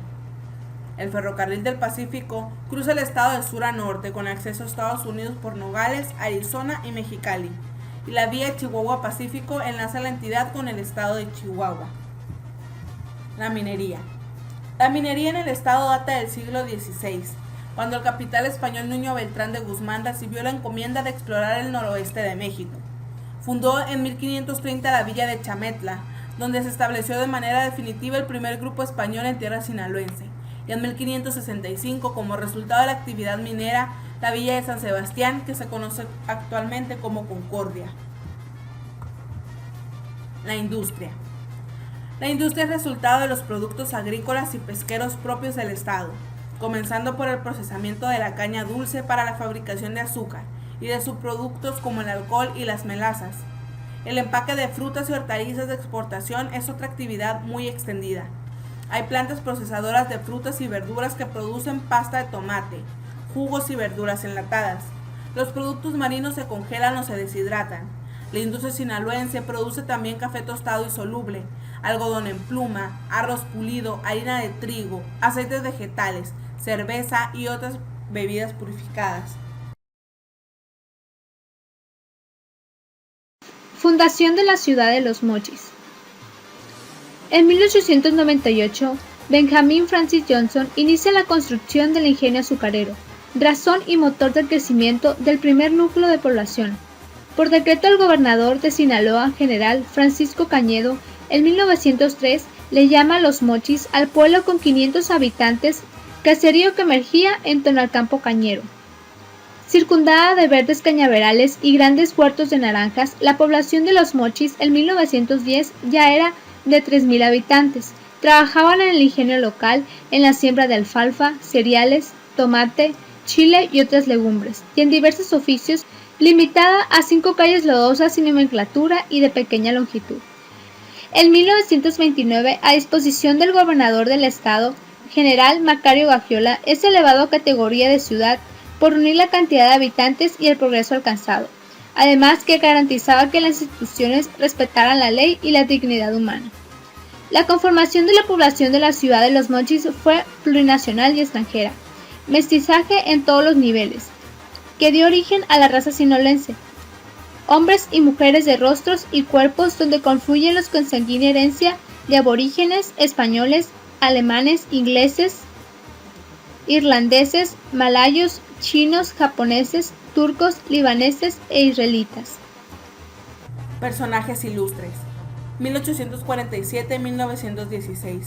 Speaker 2: El ferrocarril del Pacífico cruza el estado de sur a norte con acceso a Estados Unidos por Nogales, Arizona y Mexicali, y la vía Chihuahua-Pacífico enlaza la entidad con el estado de Chihuahua. La minería. La minería en el estado data del siglo XVI, cuando el capitán español Nuño Beltrán de Guzmán recibió la encomienda de explorar el noroeste de México. Fundó en 1530 la villa de Chametla, donde se estableció de manera definitiva el primer grupo español en tierra sinaloense, y en 1565, como resultado de la actividad minera, la villa de San Sebastián, que se conoce actualmente como Concordia. La industria. La industria es resultado de los productos agrícolas y pesqueros propios del estado, comenzando por el procesamiento de la caña dulce para la fabricación de azúcar y de subproductos como el alcohol y las melazas. El empaque de frutas y hortalizas de exportación es otra actividad muy extendida. Hay plantas procesadoras de frutas y verduras que producen pasta de tomate, jugos y verduras enlatadas. Los productos marinos se congelan o se deshidratan. La industria sinaloense produce también café tostado y soluble, algodón en pluma, arroz pulido, harina de trigo, aceites vegetales, cerveza y otras bebidas purificadas.
Speaker 3: Fundación de la ciudad de Los Mochis. En 1898, Benjamin Francis Johnson inicia la construcción del ingenio azucarero, razón y motor del crecimiento del primer núcleo de población. Por decreto del gobernador de Sinaloa, general Francisco Cañedo, en 1903 le llama Los Mochis al pueblo con 500 habitantes, caserío que emergía en torno al campo cañero. Circundada de verdes cañaverales y grandes huertos de naranjas, la población de Los Mochis en 1910 ya era de 3.000 habitantes. Trabajaban en el ingenio local, en la siembra de alfalfa, cereales, tomate, chile y otras legumbres, y en diversos oficios, limitada a 5 calles lodosas sin nomenclatura y de pequeña longitud. En 1929, a disposición del gobernador del estado, general Macario Gagiola, es elevado a categoría de ciudad por unir la cantidad de habitantes y el progreso alcanzado, además que garantizaba que las instituciones respetaran la ley y la dignidad humana. La conformación de la población de la ciudad de Los Mochis fue plurinacional y extranjera, mestizaje en todos los niveles, que dio origen a la raza sinolense. Hombres y mujeres de rostros y cuerpos donde confluyen los con sanguínea herencia de aborígenes, españoles, alemanes, ingleses, irlandeses, malayos, chinos, japoneses, turcos, libaneses e israelitas.
Speaker 2: Personajes ilustres. 1847-1916.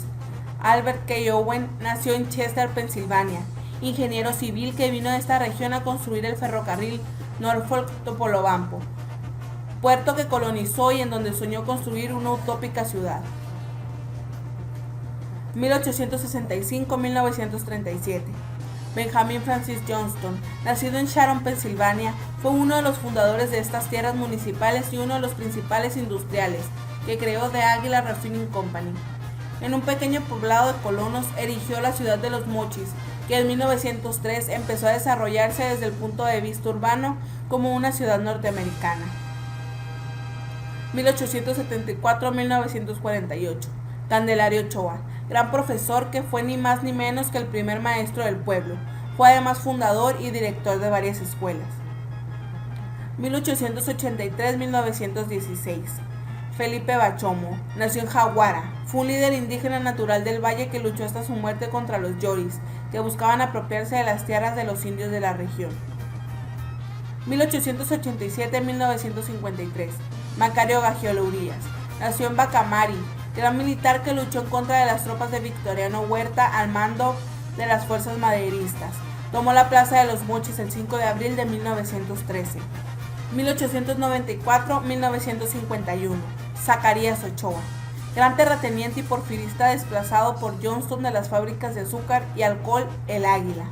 Speaker 2: Albert K. Owen nació en Chester, Pensilvania, ingeniero civil que vino de esta región a construir el ferrocarril Norfolk-Topolobampo, puerto que colonizó y en donde soñó construir una utópica ciudad. 1865-1937. Benjamin Francis Johnston, nacido en Sharon, Pensilvania, fue uno de los fundadores de estas tierras municipales y uno de los principales industriales, que creó The Águila Refining Company. En un pequeño poblado de colonos erigió la ciudad de Los Mochis, que en 1903 empezó a desarrollarse desde el punto de vista urbano como una ciudad norteamericana. 1874-1948. Candelario Ochoa, gran profesor que fue ni más ni menos que el primer maestro del pueblo. Fue además fundador y director de varias escuelas. 1883-1916. Felipe Bachomo, nació en Jaguara. Fue un líder indígena natural del valle que luchó hasta su muerte contra los yoris, que buscaban apropiarse de las tierras de los indios de la región. 1887-1953. Macario Gagiola Urías, nació en Bacamari, gran militar que luchó en contra de las tropas de Victoriano Huerta al mando de las fuerzas maderistas. Tomó la plaza de Los Mochis el 5 de abril de 1913. 1894-1951. Zacarías Ochoa, gran terrateniente y porfirista desplazado por Johnston de las fábricas de azúcar y alcohol El Águila.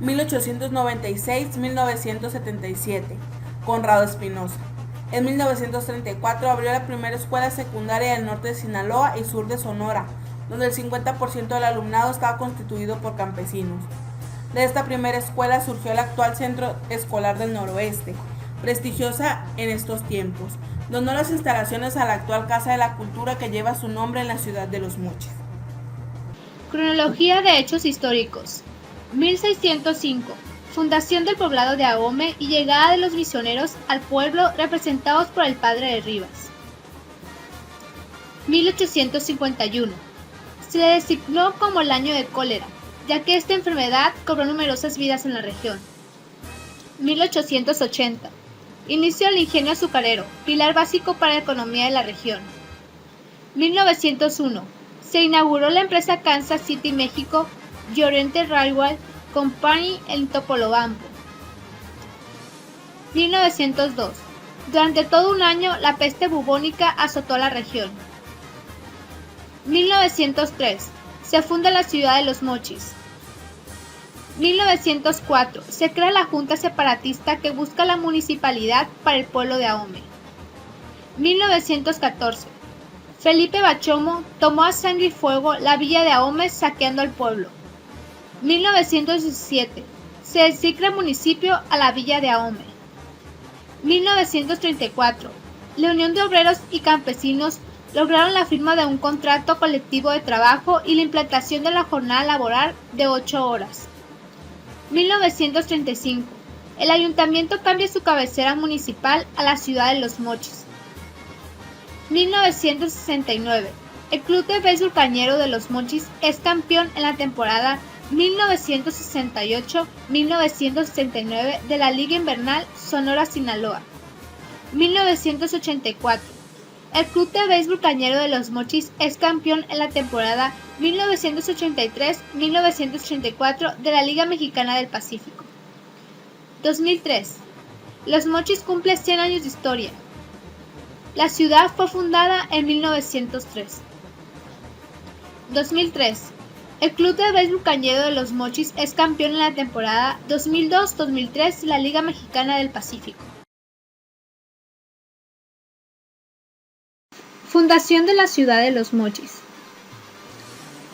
Speaker 2: 1896-1977. Conrado Espinosa. En 1934 abrió la primera escuela secundaria del norte de Sinaloa y sur de Sonora, donde el 50% del alumnado estaba constituido por campesinos. De esta primera escuela surgió el actual Centro Escolar del Noroeste, prestigiosa en estos tiempos. Donó las instalaciones a la actual Casa de la Cultura que lleva su nombre en la ciudad de Los Mochis.
Speaker 3: Cronología de hechos históricos. 1605. Fundación del poblado de Ahome y llegada de los misioneros al pueblo representados por el padre de Rivas. 1851. Se le designó como el año de cólera, ya que esta enfermedad cobró numerosas vidas en la región. 1880. Inicio del ingenio azucarero, pilar básico para la economía de la región. 1901. Se inauguró la empresa Kansas City, México, y Oriental Railway Company en Topolobampo. 1902. Durante todo un año, la peste bubónica azotó a la región. 1903. Se funda la ciudad de Los Mochis. 1904. Se crea la Junta Separatista que busca la municipalidad para el pueblo de Ahome. 1914. Felipe Bachomo tomó a sangre y fuego la villa de Ahome saqueando al pueblo. 1917. Se designa el municipio a la villa de Ahome. 1934. La Unión de Obreros y Campesinos lograron la firma de un contrato colectivo de trabajo y la implantación de la jornada laboral de 8 horas. 1935. El ayuntamiento cambia su cabecera municipal a la ciudad de Los Mochis. 1969. El Club de Béisbol Cañero de Los Mochis es campeón en la temporada 1968-1969 de la Liga Invernal Sonora-Sinaloa. 1984. El Club de Béisbol Cañero de Los Mochis es campeón en la temporada 1983-1984 de la Liga Mexicana del Pacífico. 2003. Los Mochis cumple 100 años de historia. La ciudad fue fundada en 1903. 2003. El Club de Béisbol Cañero de Los Mochis es campeón en la temporada 2002-2003 de la Liga Mexicana del Pacífico. Fundación de la ciudad de Los Mochis.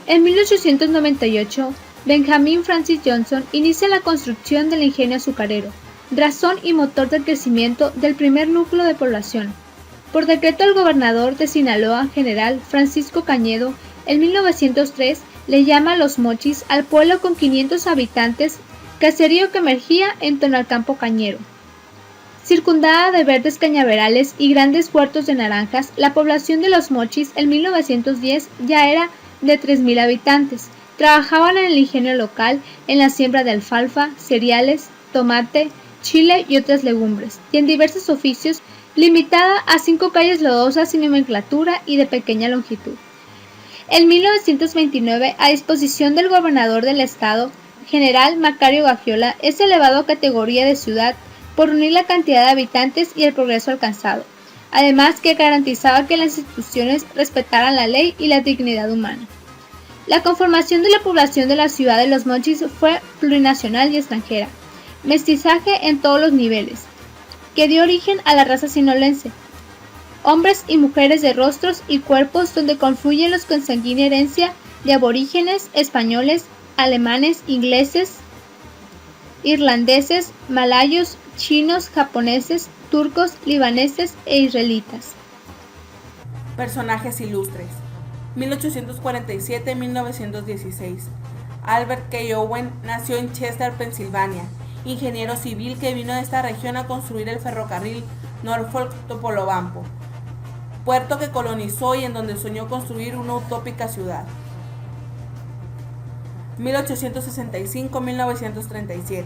Speaker 3: En 1898, Benjamin Francis Johnson inicia la construcción del ingenio azucarero, razón y motor del crecimiento del primer núcleo de población. Por decreto del gobernador de Sinaloa, general Francisco Cañedo, en 1903 le llama Los Mochis al pueblo con 500 habitantes, caserío que emergía en torno al campo cañero. Circundada de verdes cañaverales y grandes huertos de naranjas, la población de Los Mochis en 1910 ya era de 3,000 habitantes. Trabajaban en el ingenio local, en la siembra de alfalfa, cereales, tomate, chile y otras legumbres, y en diversos oficios, limitada a 5 calles lodosas sin nomenclatura y de pequeña longitud. En 1929, a disposición del gobernador del estado, general Macario Gagiola, es elevado a categoría de ciudad por unir la cantidad de habitantes y el progreso alcanzado, además que garantizaba que las instituciones respetaran la ley y la dignidad humana. La conformación de la población de la ciudad de Los Mochis fue plurinacional y extranjera, mestizaje en todos los niveles, que dio origen a la raza sinolense, hombres y mujeres de rostros y cuerpos donde confluyen los consanguínea herencia de aborígenes, españoles, alemanes, ingleses, irlandeses, malayos, chinos, japoneses, turcos, libaneses e israelitas.
Speaker 2: Personajes ilustres. 1847-1916. Albert K. Owen nació en Chester, Pensilvania, ingeniero civil que vino de esta región a construir el ferrocarril Norfolk-Topolobampo, puerto que colonizó y en donde soñó construir una utópica ciudad. 1865-1937.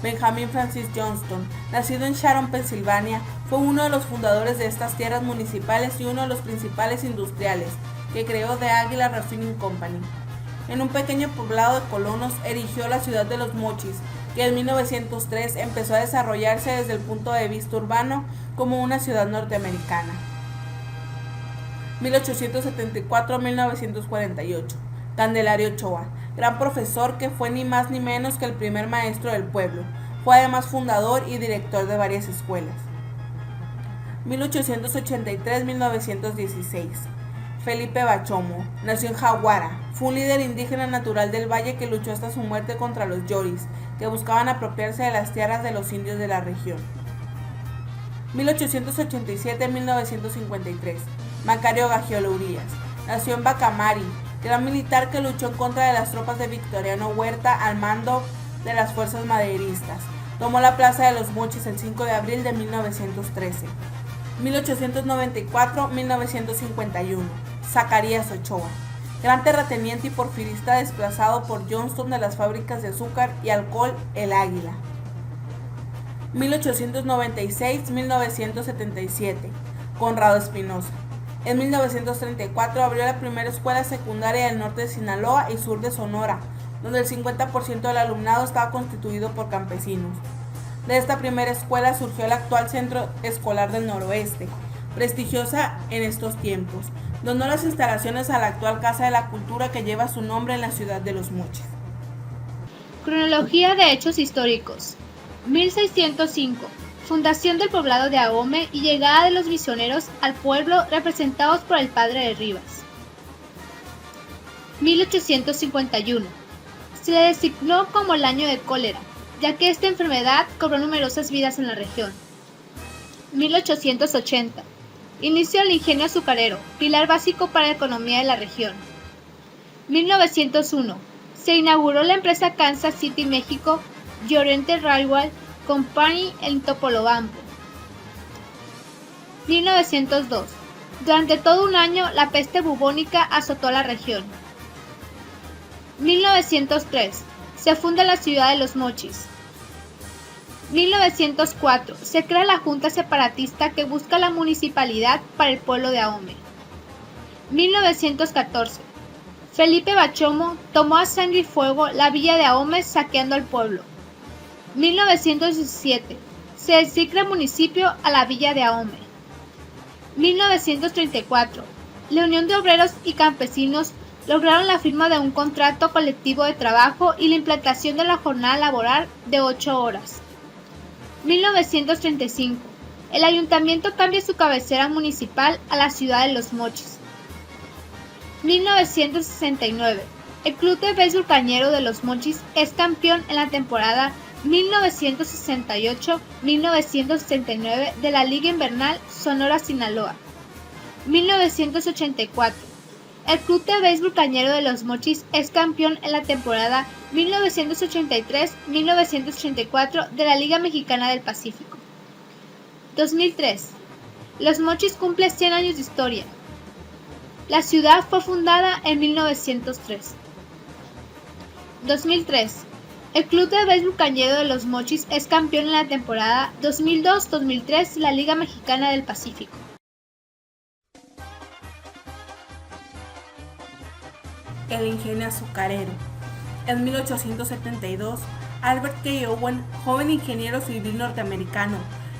Speaker 2: Benjamin Francis Johnston, nacido en Sharon, Pensilvania, fue uno de los fundadores de estas tierras municipales y uno de los principales industriales, que creó The Águila Refining Company. En un pequeño poblado de colonos erigió la ciudad de Los Mochis, que en 1903 empezó a desarrollarse desde el punto de vista urbano como una ciudad norteamericana. 1874-1948. Candelario Ochoa, gran profesor que fue ni más ni menos que el primer maestro del pueblo. Fue además fundador y director de varias escuelas. 1883-1916. Felipe Bachomo, nació en Jaguara. Fue un líder indígena natural del valle que luchó hasta su muerte contra los yoris, que buscaban apropiarse de las tierras de los indios de la región. 1887-1953. Macario Gagiola Urías, nació en Bacamari, gran militar que luchó en contra de las tropas de Victoriano Huerta al mando de las fuerzas maderistas. Tomó la plaza de los Mochis el 5 de abril de 1913. 1894-1951. Zacarías Ochoa, gran terrateniente y porfirista desplazado por Johnston de las fábricas de azúcar y alcohol El Águila. 1896-1977. Conrado Espinosa. En 1934 abrió la primera escuela secundaria del norte de Sinaloa y sur de Sonora, donde el 50% del alumnado estaba constituido por campesinos. De esta primera escuela surgió el actual Centro Escolar del Noroeste, prestigiosa en estos tiempos. Donó las instalaciones a la actual Casa de la Cultura que lleva su nombre en la ciudad de Los Mochis.
Speaker 3: Cronología de hechos históricos. 1605. Fundación del poblado de Ahome y llegada de los misioneros al pueblo representados por el padre de Rivas. 1851. Se le designó como el año de cólera, ya que esta enfermedad cobró numerosas vidas en la región. 1880. Inicio del ingenio azucarero, pilar básico para la economía de la región. 1901. Se inauguró la empresa Kansas City, México, y Oriental Railway Company en Topolobampo. 1902. Durante todo un año, la peste bubónica azotó la región. 1903. Se funda la ciudad de Los Mochis. 1904. Se crea la Junta Separatista que busca la municipalidad para el pueblo de Ahome. 1914. Felipe Bachomo tomó a sangre y fuego la villa de Ahome saqueando al pueblo. 1917. Se designa municipio a la villa de Ahome. 1934. La Unión de Obreros y Campesinos lograron la firma de un contrato colectivo de trabajo y la implantación de la jornada laboral de 8 horas. 1935. El ayuntamiento cambia su cabecera municipal a la ciudad de Los Mochis. 1969. El Club de Béisbol Cañero de Los Mochis es campeón en la temporada 1968-1969 de la Liga Invernal Sonora-Sinaloa. 1984. El Club de Béisbol Cañero de Los Mochis es campeón en la temporada 1983-1984 de la Liga Mexicana del Pacífico. 2003. Los Mochis cumple 100 años de historia. La ciudad fue fundada en 1903. 2003. El Club de Béisbol Cañero de Los Mochis es campeón en la temporada 2002-2003 de la Liga Mexicana del Pacífico.
Speaker 2: El ingenio azucarero. En 1872, Albert K. Owen, joven ingeniero civil norteamericano,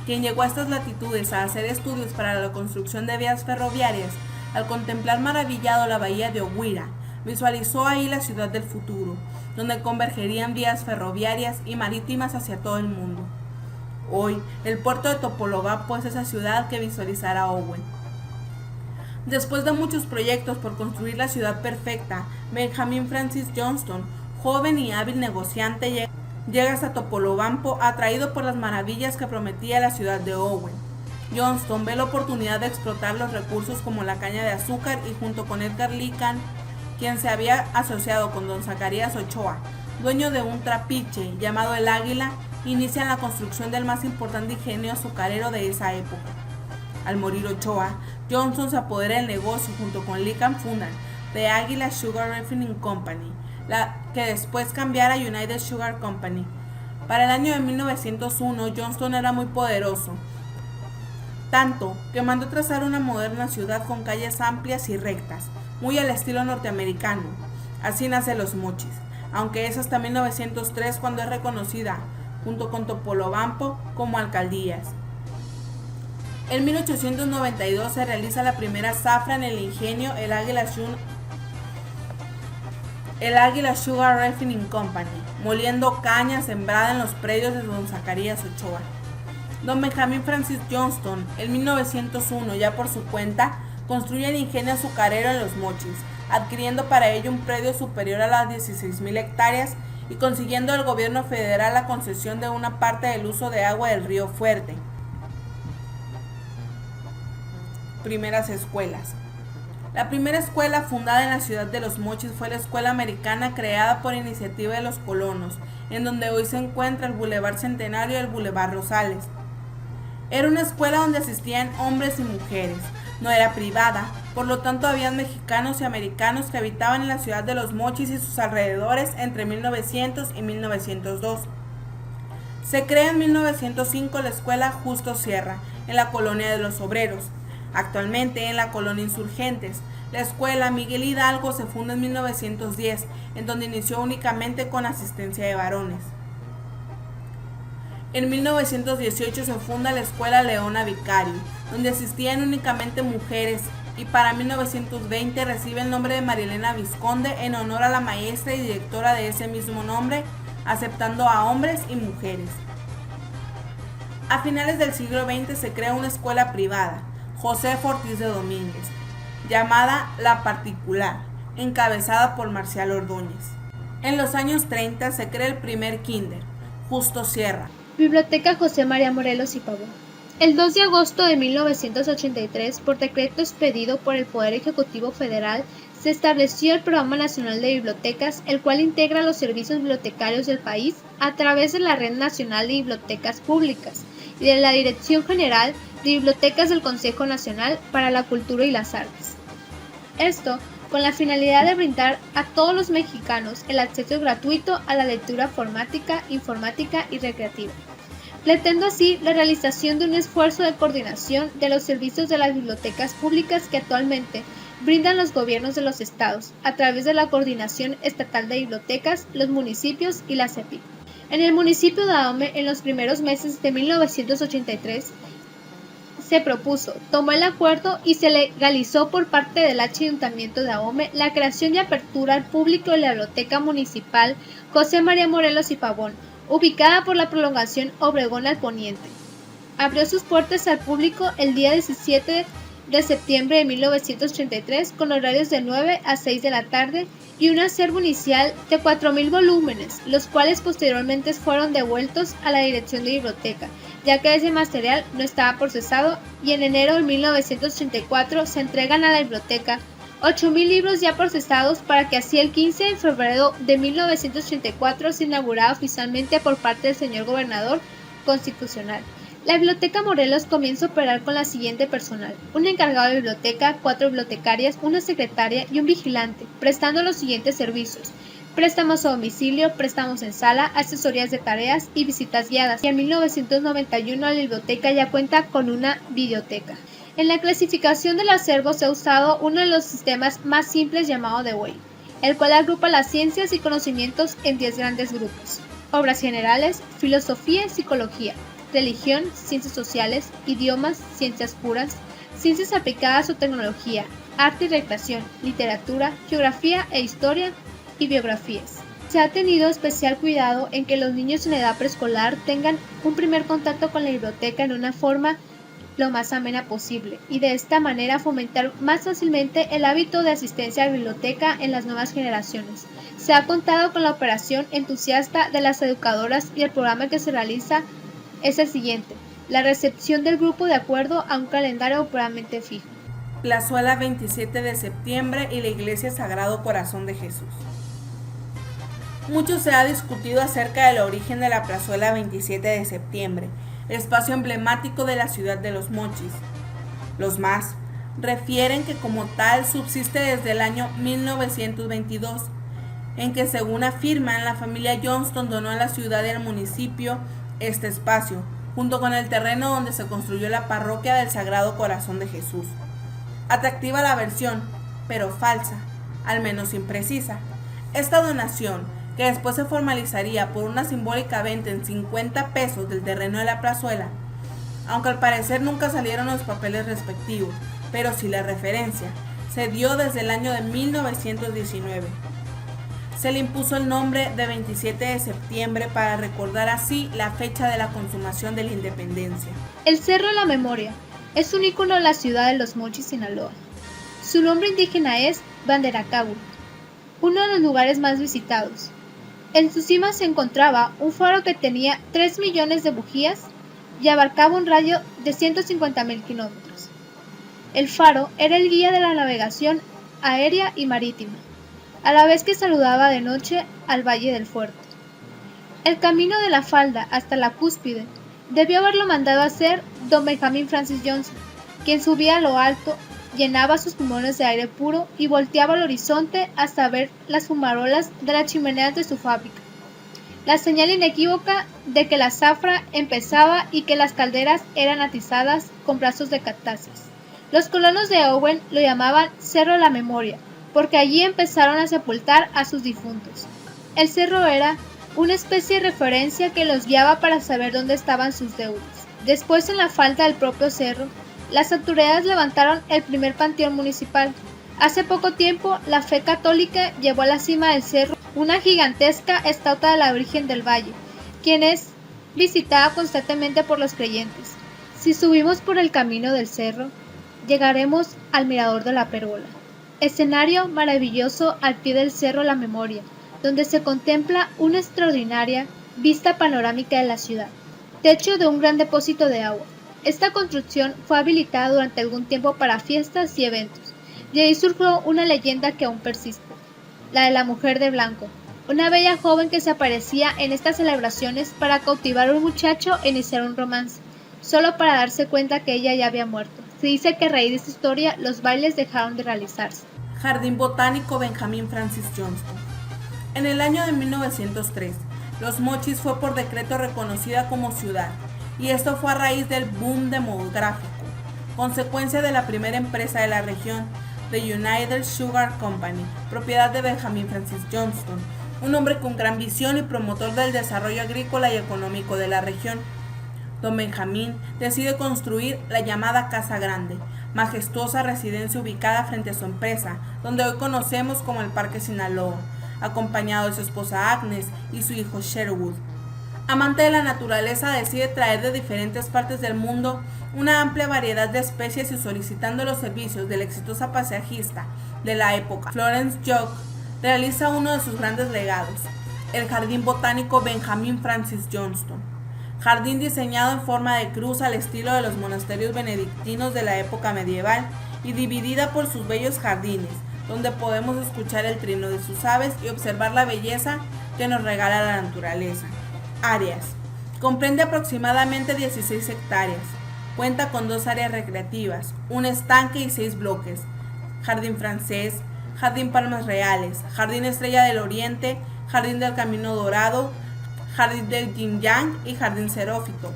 Speaker 2: quien llegó a estas latitudes a hacer estudios para la construcción de vías ferroviarias, al contemplar maravillado la bahía de Oguira, visualizó ahí la ciudad del futuro, donde convergerían vías ferroviarias y marítimas hacia todo el mundo. Hoy, el puerto de Topolobampo es esa ciudad que visualizará Owen. Después de muchos proyectos por construir la ciudad perfecta, Benjamin Francis Johnston, joven y hábil negociante, llega hasta Topolobampo atraído por las maravillas que prometía la ciudad de Owen. Johnston ve la oportunidad de explotar los recursos como la caña de azúcar y junto con Edgar Lican, quien se había asociado con don Zacarías Ochoa, dueño de un trapiche llamado El Águila, inician la construcción del más importante ingenio azucarero de esa época. Al morir Ochoa, Johnston se apodera del negocio junto con Lican fundan The Águila Sugar Refining Company, la que después cambiara a United Sugar Company. Para el año de 1901, Johnston era muy poderoso, tanto que mandó trazar una moderna ciudad con calles amplias y rectas, muy al estilo norteamericano. Así nace Los Mochis. aunque es hasta 1903 cuando es reconocida, junto con Topolobampo, como alcaldías. En 1892 se realiza la primera zafra en el ingenio El Águila Sugar Refining Company, moliendo caña sembrada en los predios de don Zacarías Ochoa. Don Benjamin Francis Johnston, en 1901, ya por su cuenta, construye el ingenio azucarero en Los Mochis, adquiriendo para ello un predio superior a las 16,000 hectáreas y consiguiendo del gobierno federal la concesión de una parte del uso de agua del río Fuerte. Primeras escuelas. La primera escuela fundada en la ciudad de Los Mochis fue la Escuela Americana, creada por iniciativa de los colonos, en donde hoy se encuentra el Boulevard Centenario y el Boulevard Rosales. Era una escuela donde asistían hombres y mujeres, no era privada, por lo tanto había mexicanos y americanos que habitaban en la ciudad de Los Mochis y sus alrededores entre 1900 y 1902. Se crea en 1905 la Escuela Justo Sierra, en la Colonia de los Obreros. Actualmente en la Colonia Insurgentes. La Escuela Miguel Hidalgo se funda en 1910, en donde inició únicamente con asistencia de varones. En 1918 se funda la Escuela Leona Vicario, donde asistían únicamente mujeres, y para 1920 recibe el nombre de Marilena Vizconde en honor a la maestra y directora de ese mismo nombre, aceptando a hombres y mujeres. A finales del siglo XX se crea una escuela privada, José Ortiz de Domínguez, llamada La Particular, encabezada por Marcial Ordóñez. En los años 30 se crea el primer kinder, Justo Sierra.
Speaker 3: Biblioteca José María Morelos y Pavón. El 2 de agosto de 1983, por decreto expedido por el Poder Ejecutivo Federal, se estableció el Programa Nacional de Bibliotecas, el cual integra los servicios bibliotecarios del país a través de la Red Nacional de Bibliotecas Públicas y de la Dirección General de Bibliotecas del Consejo Nacional para la Cultura y las Artes. Esto con la finalidad de brindar a todos los mexicanos el acceso gratuito a la lectura informática y recreativa, planteando así la realización de un esfuerzo de coordinación de los servicios de las bibliotecas públicas que actualmente brindan los gobiernos de los estados a través de la Coordinación Estatal de Bibliotecas, los municipios y la CEPIB. En el municipio de Ahome, en los primeros meses de 1983, se propuso, tomó el acuerdo y se legalizó por parte del Ayuntamiento de Ahome la creación y apertura al público de la Biblioteca Municipal José María Morelos y Pavón, ubicada por la prolongación Obregón al Poniente. Abrió sus puertas al público el día 17 de septiembre de 1983 con horarios de 9 a 6 de la tarde y un acervo inicial de 4,000 volúmenes, los cuales posteriormente fueron devueltos a la Dirección de Biblioteca, ya que ese material no estaba procesado, y en enero de 1984 se entregan a la biblioteca 8,000 libros ya procesados para que así el 15 de febrero de 1984 se inaugurara oficialmente por parte del señor gobernador constitucional. La Biblioteca Morelos comienza a operar con la siguiente personal: un encargado de biblioteca, 4 bibliotecarias, una secretaria y un vigilante, prestando los siguientes servicios: préstamos a domicilio, préstamos en sala, asesorías de tareas y visitas guiadas. Y en 1991 la biblioteca ya cuenta con una videoteca. En la clasificación del acervo se ha usado uno de los sistemas más simples llamado Dewey, el cual agrupa las ciencias y conocimientos en 10 grandes grupos: obras generales, filosofía y psicología, religión, ciencias sociales, idiomas, ciencias puras, ciencias aplicadas o tecnología, arte y recreación, literatura, geografía e historia y biografías. Se ha tenido especial cuidado en que los niños en edad preescolar tengan un primer contacto con la biblioteca en una forma lo más amena posible, y de esta manera fomentar más fácilmente el hábito de asistencia a la biblioteca en las nuevas generaciones. Se ha contado con la operación entusiasta de las educadoras y el programa que se realiza es el siguiente: la recepción del grupo de acuerdo a un calendario puramente fijo.
Speaker 2: Plazuela 27 de septiembre y la Iglesia Sagrado Corazón de Jesús. Mucho se ha discutido acerca del origen de la Plazuela 27 de septiembre, espacio emblemático de la ciudad de Los Mochis. Los más refieren que como tal subsiste desde el año 1922, en que, según afirman, la familia Johnston donó a la ciudad y al municipio este espacio, junto con el terreno donde se construyó la parroquia del Sagrado Corazón de Jesús. Atractiva la versión, pero falsa, al menos imprecisa. Esta donación, que después se formalizaría por una simbólica venta en 50 pesos del terreno de la plazuela, aunque al parecer nunca salieron los papeles respectivos, pero sí la referencia, se dio desde el año de 1919. Se le impuso el nombre de 27 de septiembre para recordar así la fecha de la consumación de la independencia.
Speaker 3: El Cerro de la Memoria es un ícono de la ciudad de Los Mochis, Sinaloa. Su nombre indígena es Banderacábul, uno de los lugares más visitados. En su cima se encontraba un faro que tenía 3 millones de bujías y abarcaba un radio de 150.000 kilómetros. El faro era el guía de la navegación aérea y marítima, a la vez que saludaba de noche al Valle del Fuerte. El camino de la falda hasta la cúspide debió haberlo mandado hacer don Benjamin Francis Johnston, quien subía a lo alto, llenaba sus pulmones de aire puro y volteaba al horizonte hasta ver las fumarolas de las chimeneas de su fábrica, la señal inequívoca de que la zafra empezaba y que las calderas eran atizadas con brazos de cactáceas. Los colonos de Owen lo llamaban Cerro de la Memoria, porque allí empezaron a sepultar a sus difuntos. El cerro era una especie de referencia que los guiaba para saber dónde estaban sus deudos. Después, en la falda del propio cerro, las autoridades levantaron el primer panteón municipal. Hace poco tiempo, la fe católica llevó a la cima del cerro una gigantesca estatua de la Virgen del Valle, quien es visitada constantemente por los creyentes. Si subimos por el camino del cerro, llegaremos al Mirador de la Pérgola, escenario maravilloso al pie del Cerro La Memoria, donde se contempla una extraordinaria vista panorámica de la ciudad, techo de un gran depósito de agua. Esta construcción fue habilitada durante algún tiempo para fiestas y eventos, y ahí surgió una leyenda que aún persiste, la de la mujer de blanco, una bella joven que se aparecía en estas celebraciones para cautivar a un muchacho e iniciar un romance, solo para darse cuenta que ella ya había muerto. Se dice que a raíz de esta historia los bailes dejaron de realizarse.
Speaker 2: Jardín Botánico Benjamin Francis Johnston. En el año de 1903, Los Mochis fue por decreto reconocida como ciudad, y esto fue a raíz del boom demográfico, consecuencia de la primera empresa de la región, The United Sugar Company, propiedad de Benjamin Francis Johnston, un hombre con gran visión y promotor del desarrollo agrícola y económico de la región. Don Benjamín decide construir la llamada Casa Grande, majestuosa residencia ubicada frente a su empresa, donde hoy conocemos como el Parque Sinaloa, acompañado de su esposa Agnes y su hijo Sherwood. Amante de la naturaleza, decide traer de diferentes partes del mundo una amplia variedad de especies y solicitando los servicios de la exitosa paisajista de la época, Florence Young, realiza uno de sus grandes legados, el Jardín Botánico Benjamin Francis Johnston. Jardín diseñado en forma de cruz al estilo de los monasterios benedictinos de la época medieval y dividida por sus bellos jardines, donde podemos escuchar el trino de sus aves y observar la belleza que nos regala la naturaleza. Áreas. Comprende aproximadamente 16 hectáreas. Cuenta con 2 áreas recreativas, un estanque y 6 bloques. Jardín francés, Jardín Palmas Reales, Jardín Estrella del Oriente, Jardín del Camino Dorado, Jardín del Yin Yang y Jardín Xerófito.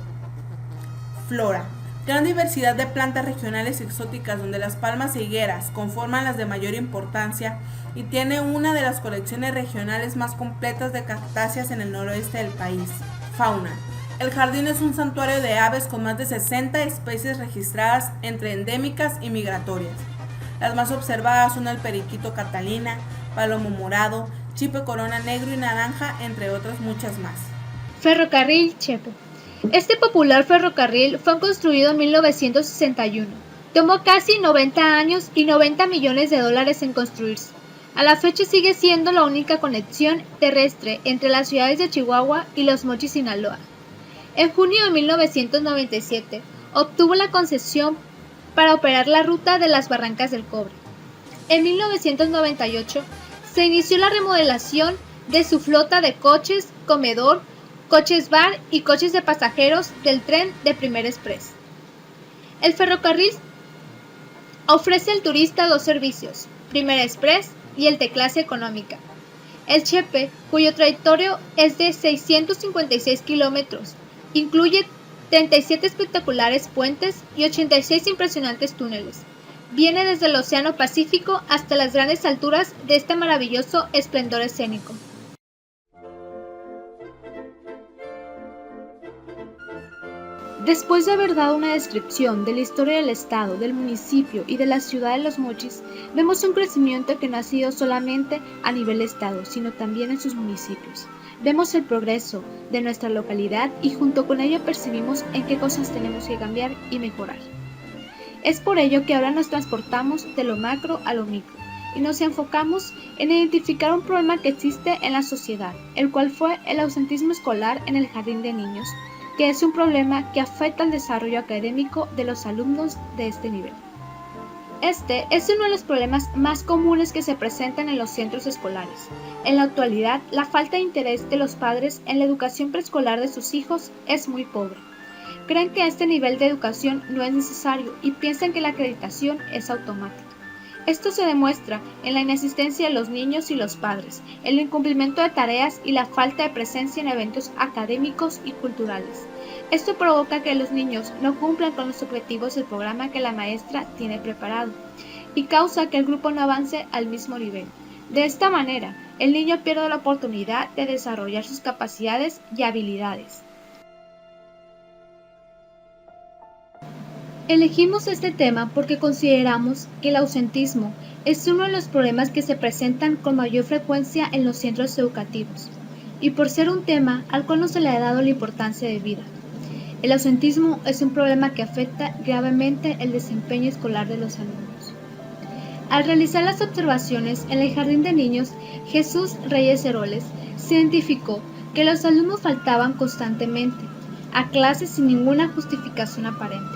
Speaker 2: Flora. Gran diversidad de plantas regionales y exóticas donde las palmas e higueras conforman las de mayor importancia y tiene una de las colecciones regionales más completas de cactáceas en el noroeste del país. Fauna. El jardín es un santuario de aves con más de 60 especies registradas entre endémicas y migratorias. Las más observadas son el periquito catalina, palomo morado, chipe corona negro y naranja, entre otras muchas más.
Speaker 3: Ferrocarril Chepe. Este popular ferrocarril fue construido en 1961. Tomó casi 90 años y $90 millones en construirse. A la fecha sigue siendo la única conexión terrestre entre las ciudades de Chihuahua y Los Mochis, Sinaloa. En junio de 1997 obtuvo la concesión para operar la ruta de las Barrancas del Cobre. En 1998 se inició la remodelación de su flota de coches, comedor, coches bar y coches de pasajeros del tren de Primer Express. El ferrocarril ofrece al turista 2 servicios, Primer Express y el de clase económica. El Chepe, cuyo trayectorio es de 656 kilómetros, incluye 37 espectaculares puentes y 86 impresionantes túneles. Viene desde el Océano Pacífico hasta las grandes alturas de este maravilloso esplendor escénico. Después de haber dado una descripción de la historia del estado, del municipio y de la ciudad de Los Mochis, vemos un crecimiento que no ha sido solamente a nivel estado, sino también en sus municipios. Vemos el progreso de nuestra localidad y junto con ello percibimos en qué cosas tenemos que cambiar y mejorar. Es por ello que ahora nos transportamos de lo macro a lo micro y nos enfocamos en identificar un problema que existe en la sociedad, el cual fue el ausentismo escolar en el jardín de niños, que es un problema que afecta al desarrollo académico de los alumnos de este nivel. Este es uno de los problemas más comunes que se presentan en los centros escolares. En la actualidad, la falta de interés de los padres en la educación preescolar de sus hijos es muy pobre. Creen que este nivel de educación no es necesario y piensan que la acreditación es automática. Esto se demuestra en la inexistencia de los niños y los padres, el incumplimiento de tareas y la falta de presencia en eventos académicos y culturales. Esto provoca que los niños no cumplan con los objetivos del programa que la maestra tiene preparado y causa que el grupo no avance al mismo nivel. De esta manera, el niño pierde la oportunidad de desarrollar sus capacidades y habilidades. Elegimos este tema porque consideramos que el ausentismo es uno de los problemas que se presentan con mayor frecuencia en los centros educativos y por ser un tema al cual no se le ha dado la importancia debida. El ausentismo es un problema que afecta gravemente el desempeño escolar de los alumnos. Al realizar las observaciones en el jardín de niños Jesús Reyes Heroles, se identificó que los alumnos faltaban constantemente a clases sin ninguna justificación aparente,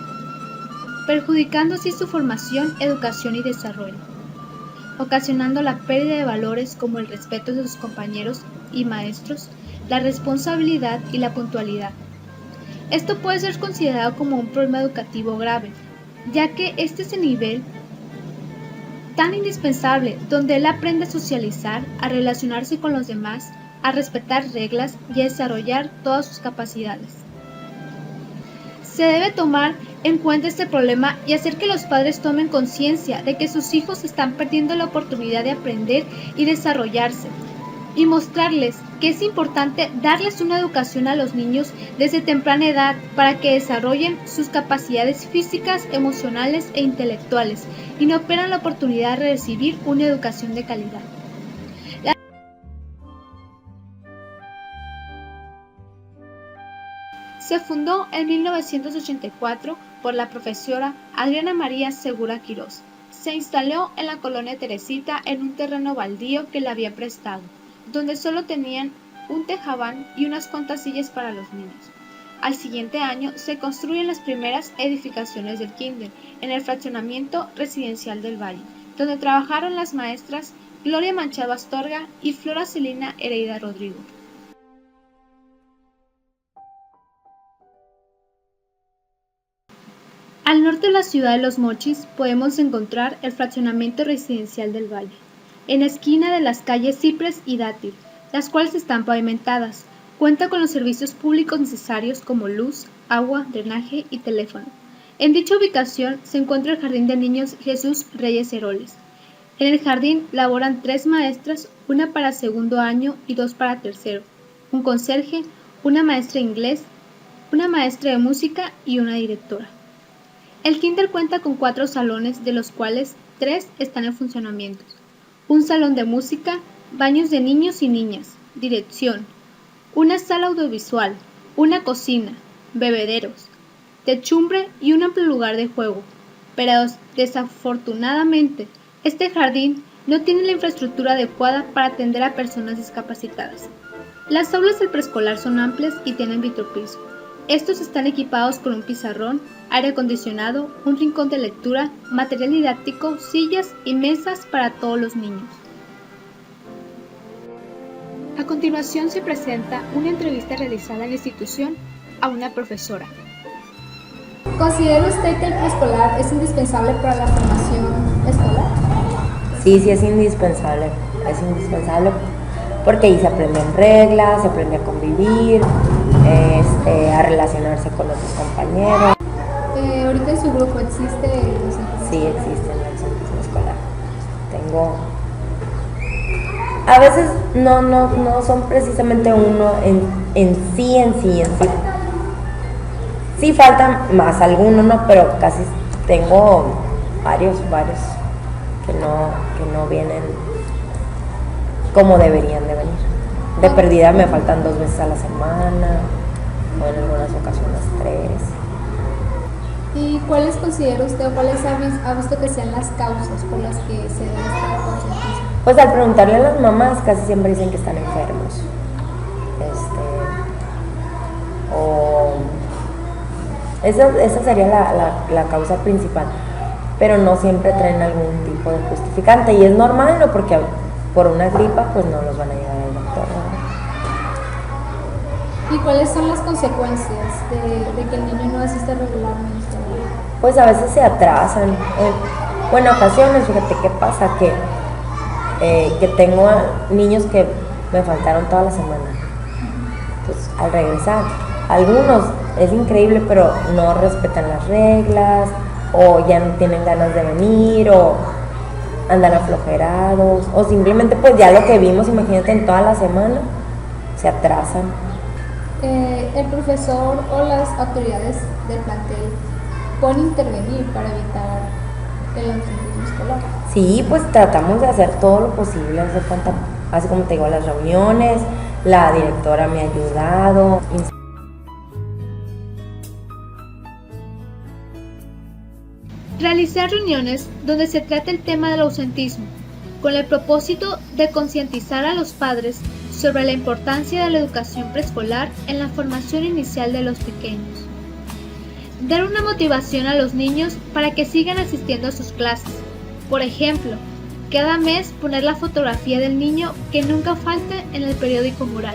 Speaker 3: perjudicando así su formación, educación y desarrollo, ocasionando la pérdida de valores como el respeto de sus compañeros y maestros, la responsabilidad y la puntualidad. Esto puede ser considerado como un problema educativo grave, ya que este es el nivel tan indispensable donde él aprende a socializar, a relacionarse con los demás, a respetar reglas y a desarrollar todas sus capacidades. Se debe tomar en cuenta este problema y hacer que los padres tomen conciencia de que sus hijos están perdiendo la oportunidad de aprender y desarrollarse, y mostrarles que es importante darles una educación a los niños desde temprana edad para que desarrollen sus capacidades físicas, emocionales e intelectuales y no pierdan la oportunidad de recibir una educación de calidad. Se fundó en 1984 por la profesora Adriana María Segura Quirós. Se instaló en la colonia Teresita en un terreno baldío que le había prestado, donde solo tenían un tejabán y unas cuantas sillas para los niños. Al siguiente año se construyen las primeras edificaciones del kinder en el fraccionamiento residencial del Valle, donde trabajaron las maestras Gloria Manchado Astorga y Flora Celina Hereida Rodrigo. Al norte de la ciudad de Los Mochis podemos encontrar el fraccionamiento residencial del Valle, en la esquina de las calles Ciprés y Dátil, las cuales están pavimentadas. Cuenta con los servicios públicos necesarios como luz, agua, drenaje y teléfono. En dicha ubicación se encuentra el Jardín de Niños Jesús Reyes Heroles. En el jardín laboran 3 maestras, una para segundo año y 2 para tercero, un conserje, una maestra de inglés, una maestra de música y una directora. El kinder cuenta con 4 salones, de los cuales 3 están en funcionamiento. Un salón de música, baños de niños y niñas, dirección, una sala audiovisual, una cocina, bebederos, techumbre y un amplio lugar de juego. Pero desafortunadamente, este jardín no tiene la infraestructura adecuada para atender a personas discapacitadas. Las aulas del preescolar son amplias y tienen vitropiso. Estos están equipados con un pizarrón, aire acondicionado, un rincón de lectura, material didáctico, sillas y mesas para todos los niños. A continuación se presenta una entrevista realizada en la institución a una profesora.
Speaker 1: ¿Considera usted que el preescolar es indispensable para la formación escolar?
Speaker 4: Sí, es indispensable. Es indispensable porque ahí se aprenden reglas, se aprende a convivir, a relacionarse con otros compañeros.
Speaker 1: ¿Ahorita en su grupo existe
Speaker 4: Sí, existe el ausentismo escolar. A veces no son precisamente uno en sí, Sí faltan más algunos, ¿no? Pero casi tengo varios que no vienen como deberían de venir. De perdida me faltan 2 veces a la semana, o en algunas ocasiones 3.
Speaker 3: ¿Y cuáles considera usted o cuáles ha visto que sean las causas por las que se da este consentismo?
Speaker 4: Pues al preguntarle a las mamás casi siempre dicen que están enfermos. Esa sería la causa principal, pero no siempre traen algún tipo de justificante y es normal, ¿no? Porque por una gripa pues no los van a llevar al doctor, ¿no?
Speaker 3: ¿Y cuáles son las consecuencias de que el niño no asista regularmente?
Speaker 4: Pues a veces se atrasan. En ocasiones, fíjate qué pasa, que tengo niños que me faltaron toda la semana. Pues al regresar, algunos, es increíble, pero no respetan las reglas, o ya no tienen ganas de venir, o andan aflojerados, o simplemente pues ya lo que vimos, imagínate, en toda la semana, se atrasan.
Speaker 3: El profesor o las autoridades del plantel pueden intervenir para evitar el absentismo escolar.
Speaker 4: Sí, pues tratamos de hacer todo lo posible, así como te digo, las reuniones, la directora me ha ayudado.
Speaker 3: Realizar reuniones donde se trate el tema del ausentismo, con el propósito de concientizar a los padres sobre la importancia de la educación preescolar en la formación inicial de los pequeños. Dar una motivación a los niños para que sigan asistiendo a sus clases. Por ejemplo, cada mes poner la fotografía del niño que nunca falte en el periódico mural.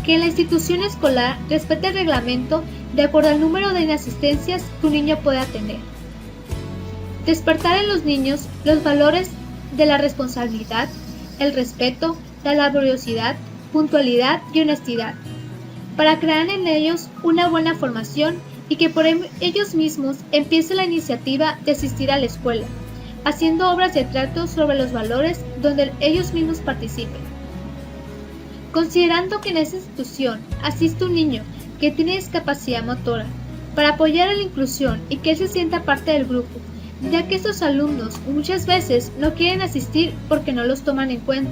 Speaker 3: Que la institución escolar respete el reglamento de acuerdo al número de inasistencias que un niño pueda tener. Despertar en los niños los valores de la responsabilidad, el respeto, la laboriosidad, puntualidad y honestidad, para crear en ellos una buena formación y que por ellos mismos empiece la iniciativa de asistir a la escuela, haciendo obras de trato sobre los valores donde ellos mismos participen. Considerando que en esa institución asiste un niño que tiene discapacidad motora, para apoyar a la inclusión y que él se sienta parte del grupo, ya que estos alumnos muchas veces no quieren asistir porque no los toman en cuenta,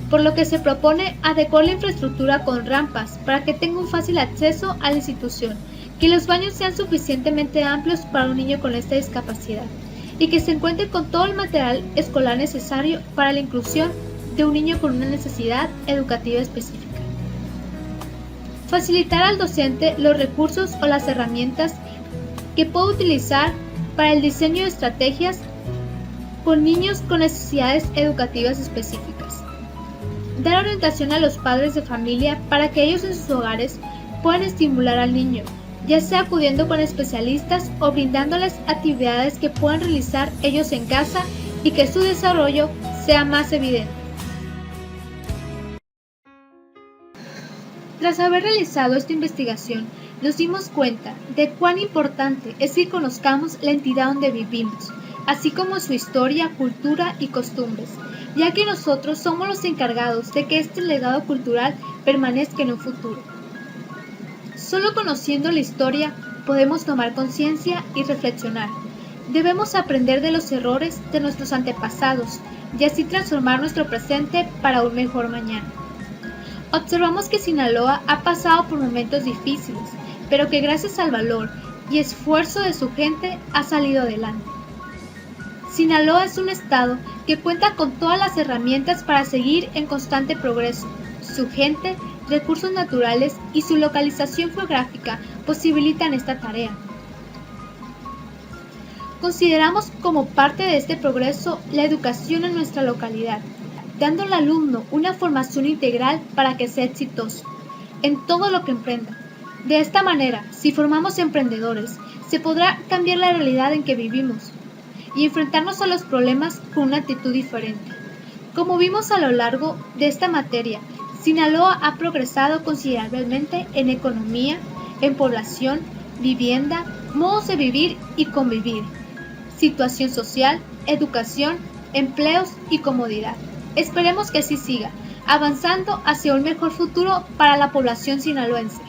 Speaker 3: por lo que se propone adecuar la infraestructura con rampas para que tenga un fácil acceso a la institución, que los baños sean suficientemente amplios para un niño con esta discapacidad y que se encuentre con todo el material escolar necesario para la inclusión de un niño con una necesidad educativa específica. Facilitar al docente los recursos o las herramientas que pueda utilizar para el diseño de estrategias con niños con necesidades educativas específicas. Dar orientación a los padres de familia para que ellos en sus hogares puedan estimular al niño, ya sea acudiendo con especialistas o brindándoles actividades que puedan realizar ellos en casa y que su desarrollo sea más evidente. Tras haber realizado esta investigación, nos dimos cuenta de cuán importante es que conozcamos la entidad donde vivimos, así como su historia, cultura y costumbres, ya que nosotros somos los encargados de que este legado cultural permanezca en un futuro. Solo conociendo la historia podemos tomar conciencia y reflexionar. Debemos aprender de los errores de nuestros antepasados y así transformar nuestro presente para un mejor mañana. Observamos que Sinaloa ha pasado por momentos difíciles, pero que gracias al valor y esfuerzo de su gente ha salido adelante. Sinaloa es un estado que cuenta con todas las herramientas para seguir en constante progreso. Su gente, recursos naturales y su localización geográfica posibilitan esta tarea. Consideramos como parte de este progreso la educación en nuestra localidad, dando al alumno una formación integral para que sea exitoso en todo lo que emprenda. De esta manera, si formamos emprendedores, se podrá cambiar la realidad en que vivimos y enfrentarnos a los problemas con una actitud diferente. Como vimos a lo largo de esta materia, Sinaloa ha progresado considerablemente en economía, en población, vivienda, modos de vivir y convivir, situación social, educación, empleos y comodidad. Esperemos que así siga, avanzando hacia un mejor futuro para la población sinaloense.